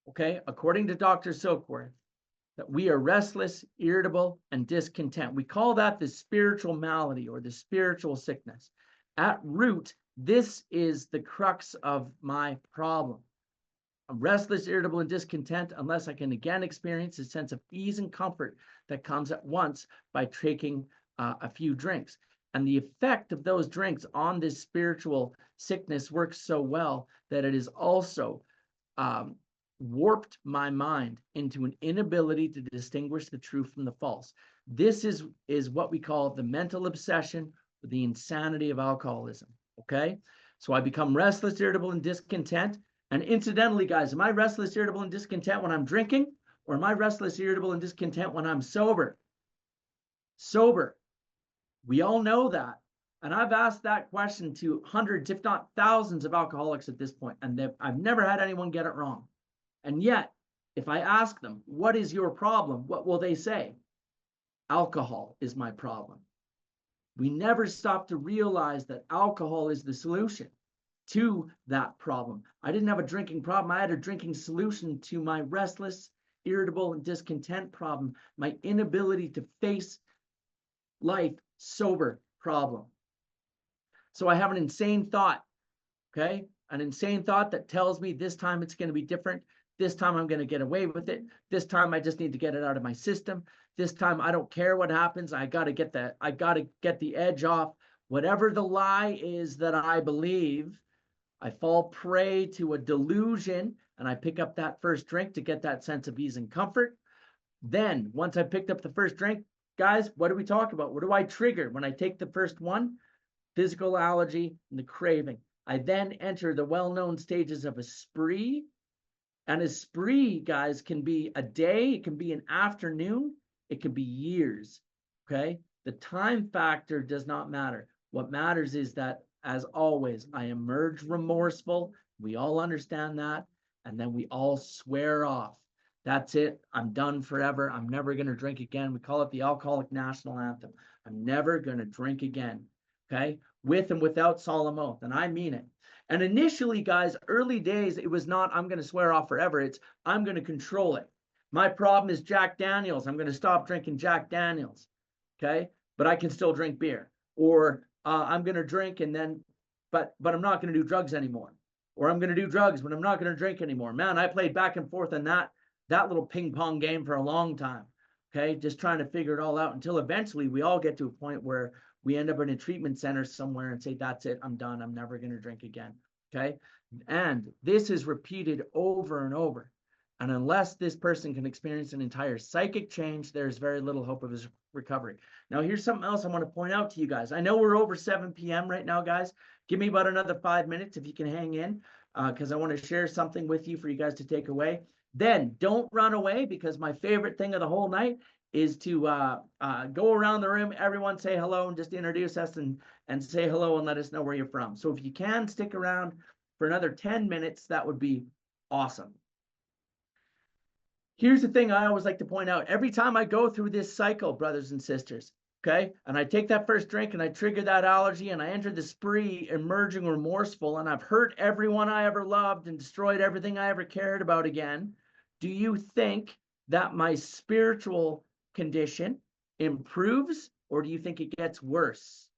okay, according to Dr. Silkworth, that we are restless, irritable, and discontent. We call that the spiritual malady or the spiritual sickness. At root, this is the crux of my problem. I'm restless, irritable, and discontent unless I can again experience a sense of ease and comfort that comes at once by taking a few drinks. And the effect of those drinks on this spiritual sickness works so well that it is also warped my mind into an inability to distinguish the true from the false. This is what we call the mental obsession, or the insanity of alcoholism, okay? So I become restless, irritable, and discontent. And incidentally, guys, am I restless, irritable, and discontent when I'm drinking? Or am I restless, irritable, and discontent when I'm sober? Sober. We all know that. And I've asked that question to hundreds, if not thousands of alcoholics at this point, and I've never had anyone get it wrong. And yet, if I ask them, what is your problem? What will they say? Alcohol is my problem. We never stop to realize that alcohol is the solution to that problem. I didn't have a drinking problem. I had a drinking solution to my restless, irritable, and discontent problem, my inability to face life sober problem. So I have an insane thought, okay? An insane thought that tells me this time it's going to be different. This time I'm going to get away with it. This time I just need to get it out of my system. This time I don't care what happens. I got to get the edge off. Whatever the lie is that I believe, I fall prey to a delusion and I pick up that first drink to get that sense of ease and comfort. Then once I picked up the first drink, guys, what do we talk about? What do I trigger when I take the first one? Physical allergy and the craving. I then enter the well-known stages of a spree. And a spree, guys, can be a day, it can be an afternoon, it can be years, okay? The time factor does not matter. What matters is that, as always, I emerge remorseful. We all understand that. And then we all swear off. That's it. I'm done forever. I'm never going to drink again. We call it the Alcoholic National Anthem. I'm never going to drink again, okay? With and without solemn oath. And I mean it. And initially, guys, early days, it was not, I'm going to swear off forever. It's, I'm going to control it. My problem is Jack Daniels. I'm going to stop drinking Jack Daniels, okay? But I can still drink beer. Or I'm going to drink and then, but I'm not going to do drugs anymore. Or I'm going to do drugs, but I'm not going to drink anymore. Man, I played back and forth on that little ping pong game for a long time, okay? Just trying to figure it all out until eventually we all get to a point where we end up in a treatment center somewhere and say, that's it, I'm done. I'm never going to drink again, okay? And this is repeated over and over. And unless this person can experience an entire psychic change, there's very little hope of his recovery. Now, here's something else I want to point out to you guys. I know we're over 7 p.m. right now, guys. Give me about another 5 minutes if you can hang in, because I want to share something with you for you guys to take away. Then don't run away, because my favorite thing of the whole night is to go around the room, everyone say hello and just introduce us and say hello and let us know where you're from. So if you can, stick around for another 10 minutes, that would be awesome. Here's the thing I always like to point out. Every time I go through this cycle, brothers and sisters, okay, and I take that first drink and I trigger that allergy and I enter the spree emerging remorseful and I've hurt everyone I ever loved and destroyed everything I ever cared about again, do you think that my spiritual condition improves, or do you think it gets worse?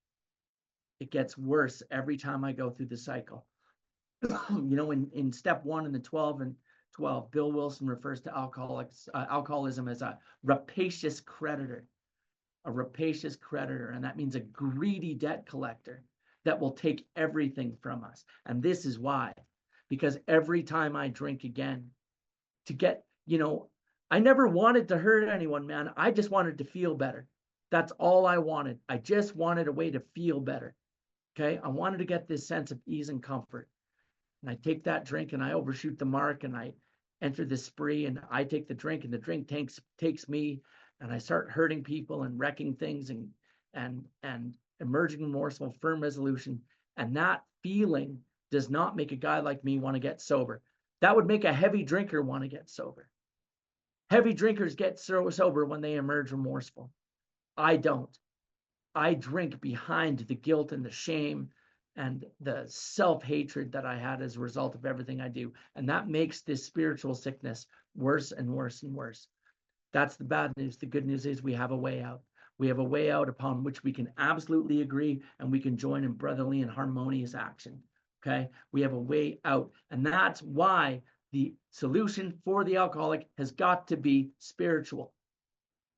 It gets worse every time I go through the cycle. You know, in step 1 in the 12 and 12, Bill Wilson refers to alcoholism as a rapacious creditor. A rapacious creditor, and that means a greedy debt collector that will take everything from us. And this is why, because every time I drink again, to get, you know, I never wanted to hurt anyone, man. I just wanted to feel better. That's all I wanted. I just wanted a way to feel better. Okay. I wanted to get this sense of ease and comfort. And I take that drink and I overshoot the mark and I enter the spree and I take the drink and the drink takes me and I start hurting people and wrecking things and emerging remorseful, firm resolution. And that feeling does not make a guy like me want to get sober. That would make a heavy drinker want to get sober. Heavy drinkers get sober when they emerge remorseful. I don't. I drink behind the guilt and the shame and the self-hatred that I had as a result of everything I do. And that makes this spiritual sickness worse and worse and worse. That's the bad news. The good news is we have a way out. We have a way out upon which we can absolutely agree and we can join in brotherly and harmonious action. Okay? We have a way out. And that's why the solution for the alcoholic has got to be spiritual.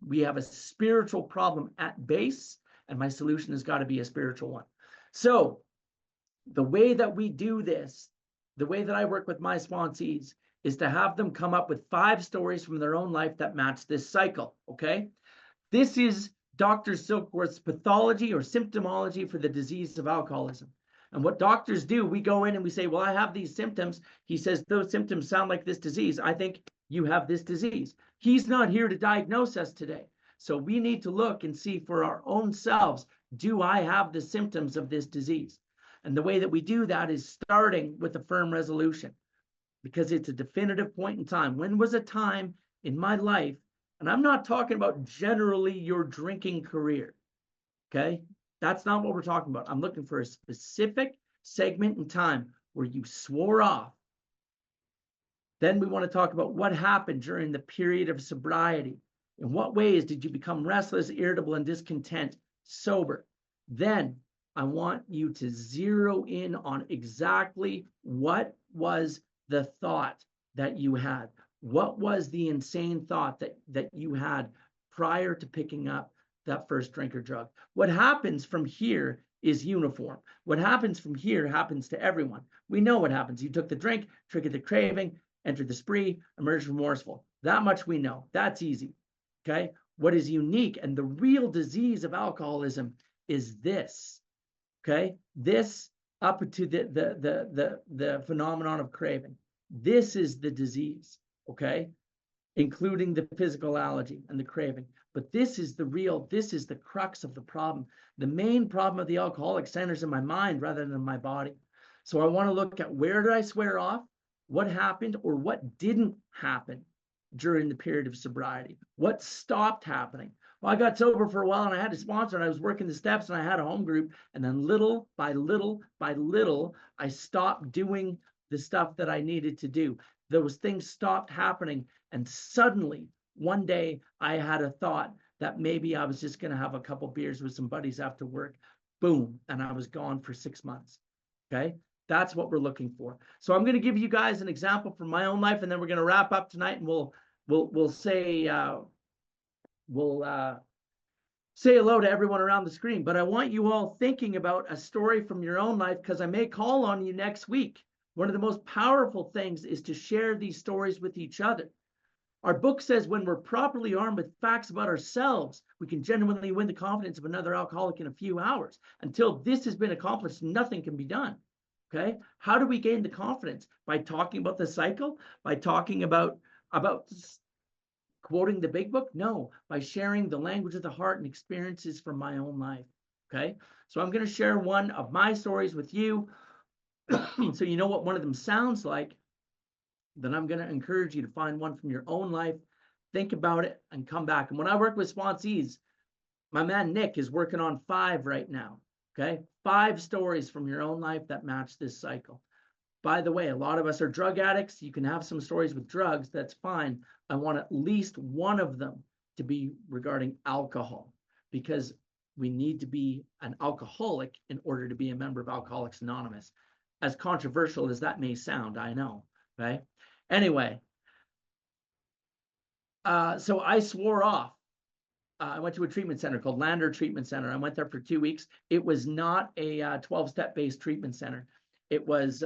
We have a spiritual problem at base, and my solution has got to be a spiritual one. So the way that we do this, the way that I work with my sponsees, is to have them come up with 5 stories from their own life that match this cycle, okay? This is Dr. Silkworth's pathology or symptomology for the disease of alcoholism. And what doctors do, we go in and we say, well, I have these symptoms. He says, those symptoms sound like this disease. I think you have this disease. He's not here to diagnose us today. So we need to look and see for our own selves, do I have the symptoms of this disease? And the way that we do that is starting with a firm resolution, because it's a definitive point in time. When was a time in my life, and I'm not talking about generally your drinking career, okay? That's not what we're talking about. I'm looking for a specific segment in time where you swore off. Then we want to talk about what happened during the period of sobriety. In what ways did you become restless, irritable, and discontent sober? Then I want you to zero in on exactly what was the thought that you had. What was the insane thought that you had prior to picking up that first drink or drug? What happens from here is uniform. What happens from here happens to everyone. We know what happens. You took the drink, triggered the craving, entered the spree, emerged remorseful. That much we know. That's easy. Okay? What is unique and the real disease of alcoholism is this. Okay? This up to the phenomenon of craving. This is the disease. Okay? Including the physical allergy and the craving. But this is the crux of the problem. The main problem of the alcoholic centers in my mind rather than my body. So I want to look at where did I swear off? What happened or what didn't happen during the period of sobriety? What stopped happening? Well, I got sober for a while and I had a sponsor and I was working the steps and I had a home group. And then little by little by little, I stopped doing the stuff that I needed to do. Those things stopped happening. And suddenly, one day, I had a thought that maybe I was just going to have a couple beers with some buddies after work. Boom. And I was gone for 6 months. Okay. That's what we're looking for. So I'm going to give you guys an example from my own life, and then we're going to wrap up tonight, and we'll say say hello to everyone around the screen. But I want you all thinking about a story from your own life, because I may call on you next week. One of the most powerful things is to share these stories with each other. Our book says when we're properly armed with facts about ourselves, we can genuinely win the confidence of another alcoholic in a few hours. Until this has been accomplished, nothing can be done. Okay? How do we gain the confidence? By talking about the cycle? By talking about quoting the big book? No, by sharing the language of the heart and experiences from my own life. Okay? So I'm going to share one of my stories with you. So you know what one of them sounds like, then I'm going to encourage you to find one from your own life, think about it, and come back. And when I work with sponsees, my man Nick is working on 5 right now. Okay, 5 stories from your own life that match this cycle. By the way, a lot of us are drug addicts. You can have some stories with drugs, that's fine. I want at least one of them to be regarding alcohol, because we need to be an alcoholic in order to be a member of Alcoholics Anonymous. As controversial as that may sound, I know, right? Anyway, so I swore off. I went to a treatment center called Lander Treatment Center. I went there for 2 weeks. It was not a 12-step based treatment center. It was,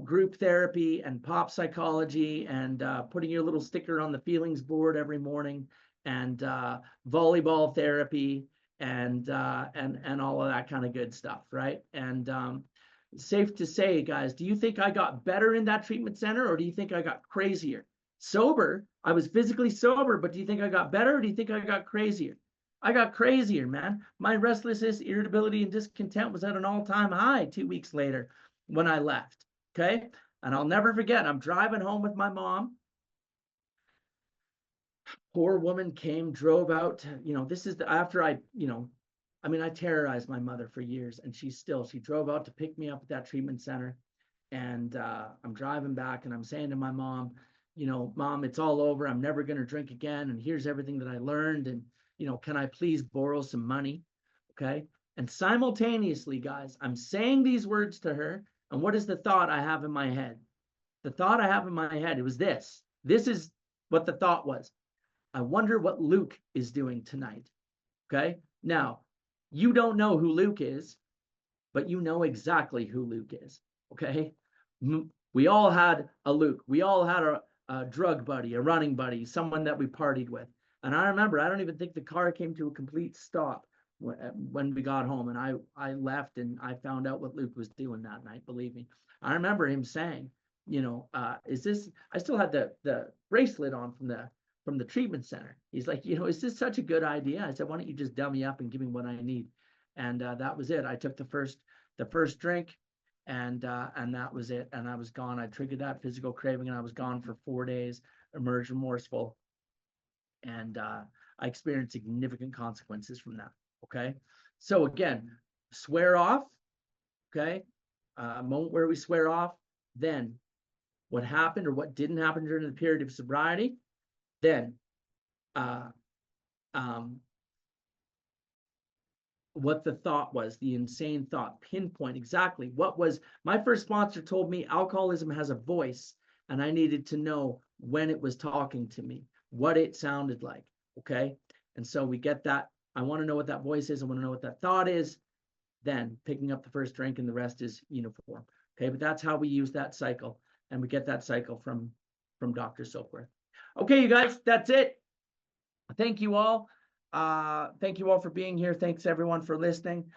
group therapy and pop psychology and putting your little sticker on the feelings board every morning, and volleyball therapy and all of that kind of good stuff, right? And safe to say, guys, do you think I got better in that treatment center, or do you think I got crazier? Sober, I was physically sober, but do you think I got better, or do you think I got crazier? I got crazier, man. My restlessness, irritability, and discontent was at an all-time high 2 weeks later when I left, okay? And I'll never forget, I'm driving home with my mom. Poor woman came, drove out, this is after I terrorized my mother for years, and she drove out to pick me up at that treatment center. And I'm driving back, and I'm saying to my mom, Mom, it's all over. I'm never going to drink again. And here's everything that I learned. And, can I please borrow some money? Okay. And simultaneously, guys, I'm saying these words to her. And what is the thought I have in my head? The thought I have in my head, it was this. This is what the thought was. I wonder what Luke is doing tonight. Okay. Now, you don't know who Luke is, but you know exactly who Luke is. Okay. We all had a Luke. We all had a drug buddy, a running buddy, someone that we partied with. And I remember, I don't even think the car came to a complete stop when we got home. And I left, and I found out what Luke was doing that night, believe me. I remember him saying, is this, I still had the bracelet on from the treatment center. He's like, is this such a good idea? I said, why don't you just dummy up and give me what I need? And that was it. I took the first drink, and that was it. And I was gone. I triggered that physical craving, and I was gone for 4 days, emerged remorseful. And I experienced significant consequences from that. Okay. So again, swear off. Okay. A moment where we swear off, then what happened or what didn't happen during the period of sobriety, then what the thought was, the insane thought, pinpoint exactly what was. My first sponsor told me alcoholism has a voice, and I needed to know when it was talking to me, what it sounded like. Okay. And so we get that. I want to know what that voice is. I want to know what that thought is. Then picking up the first drink, and the rest is uniform. Okay. But that's how we use that cycle. And we get that cycle from Dr. Silkworth. Okay, you guys, that's it. Thank you all. Thank you all for being here. Thanks everyone for listening.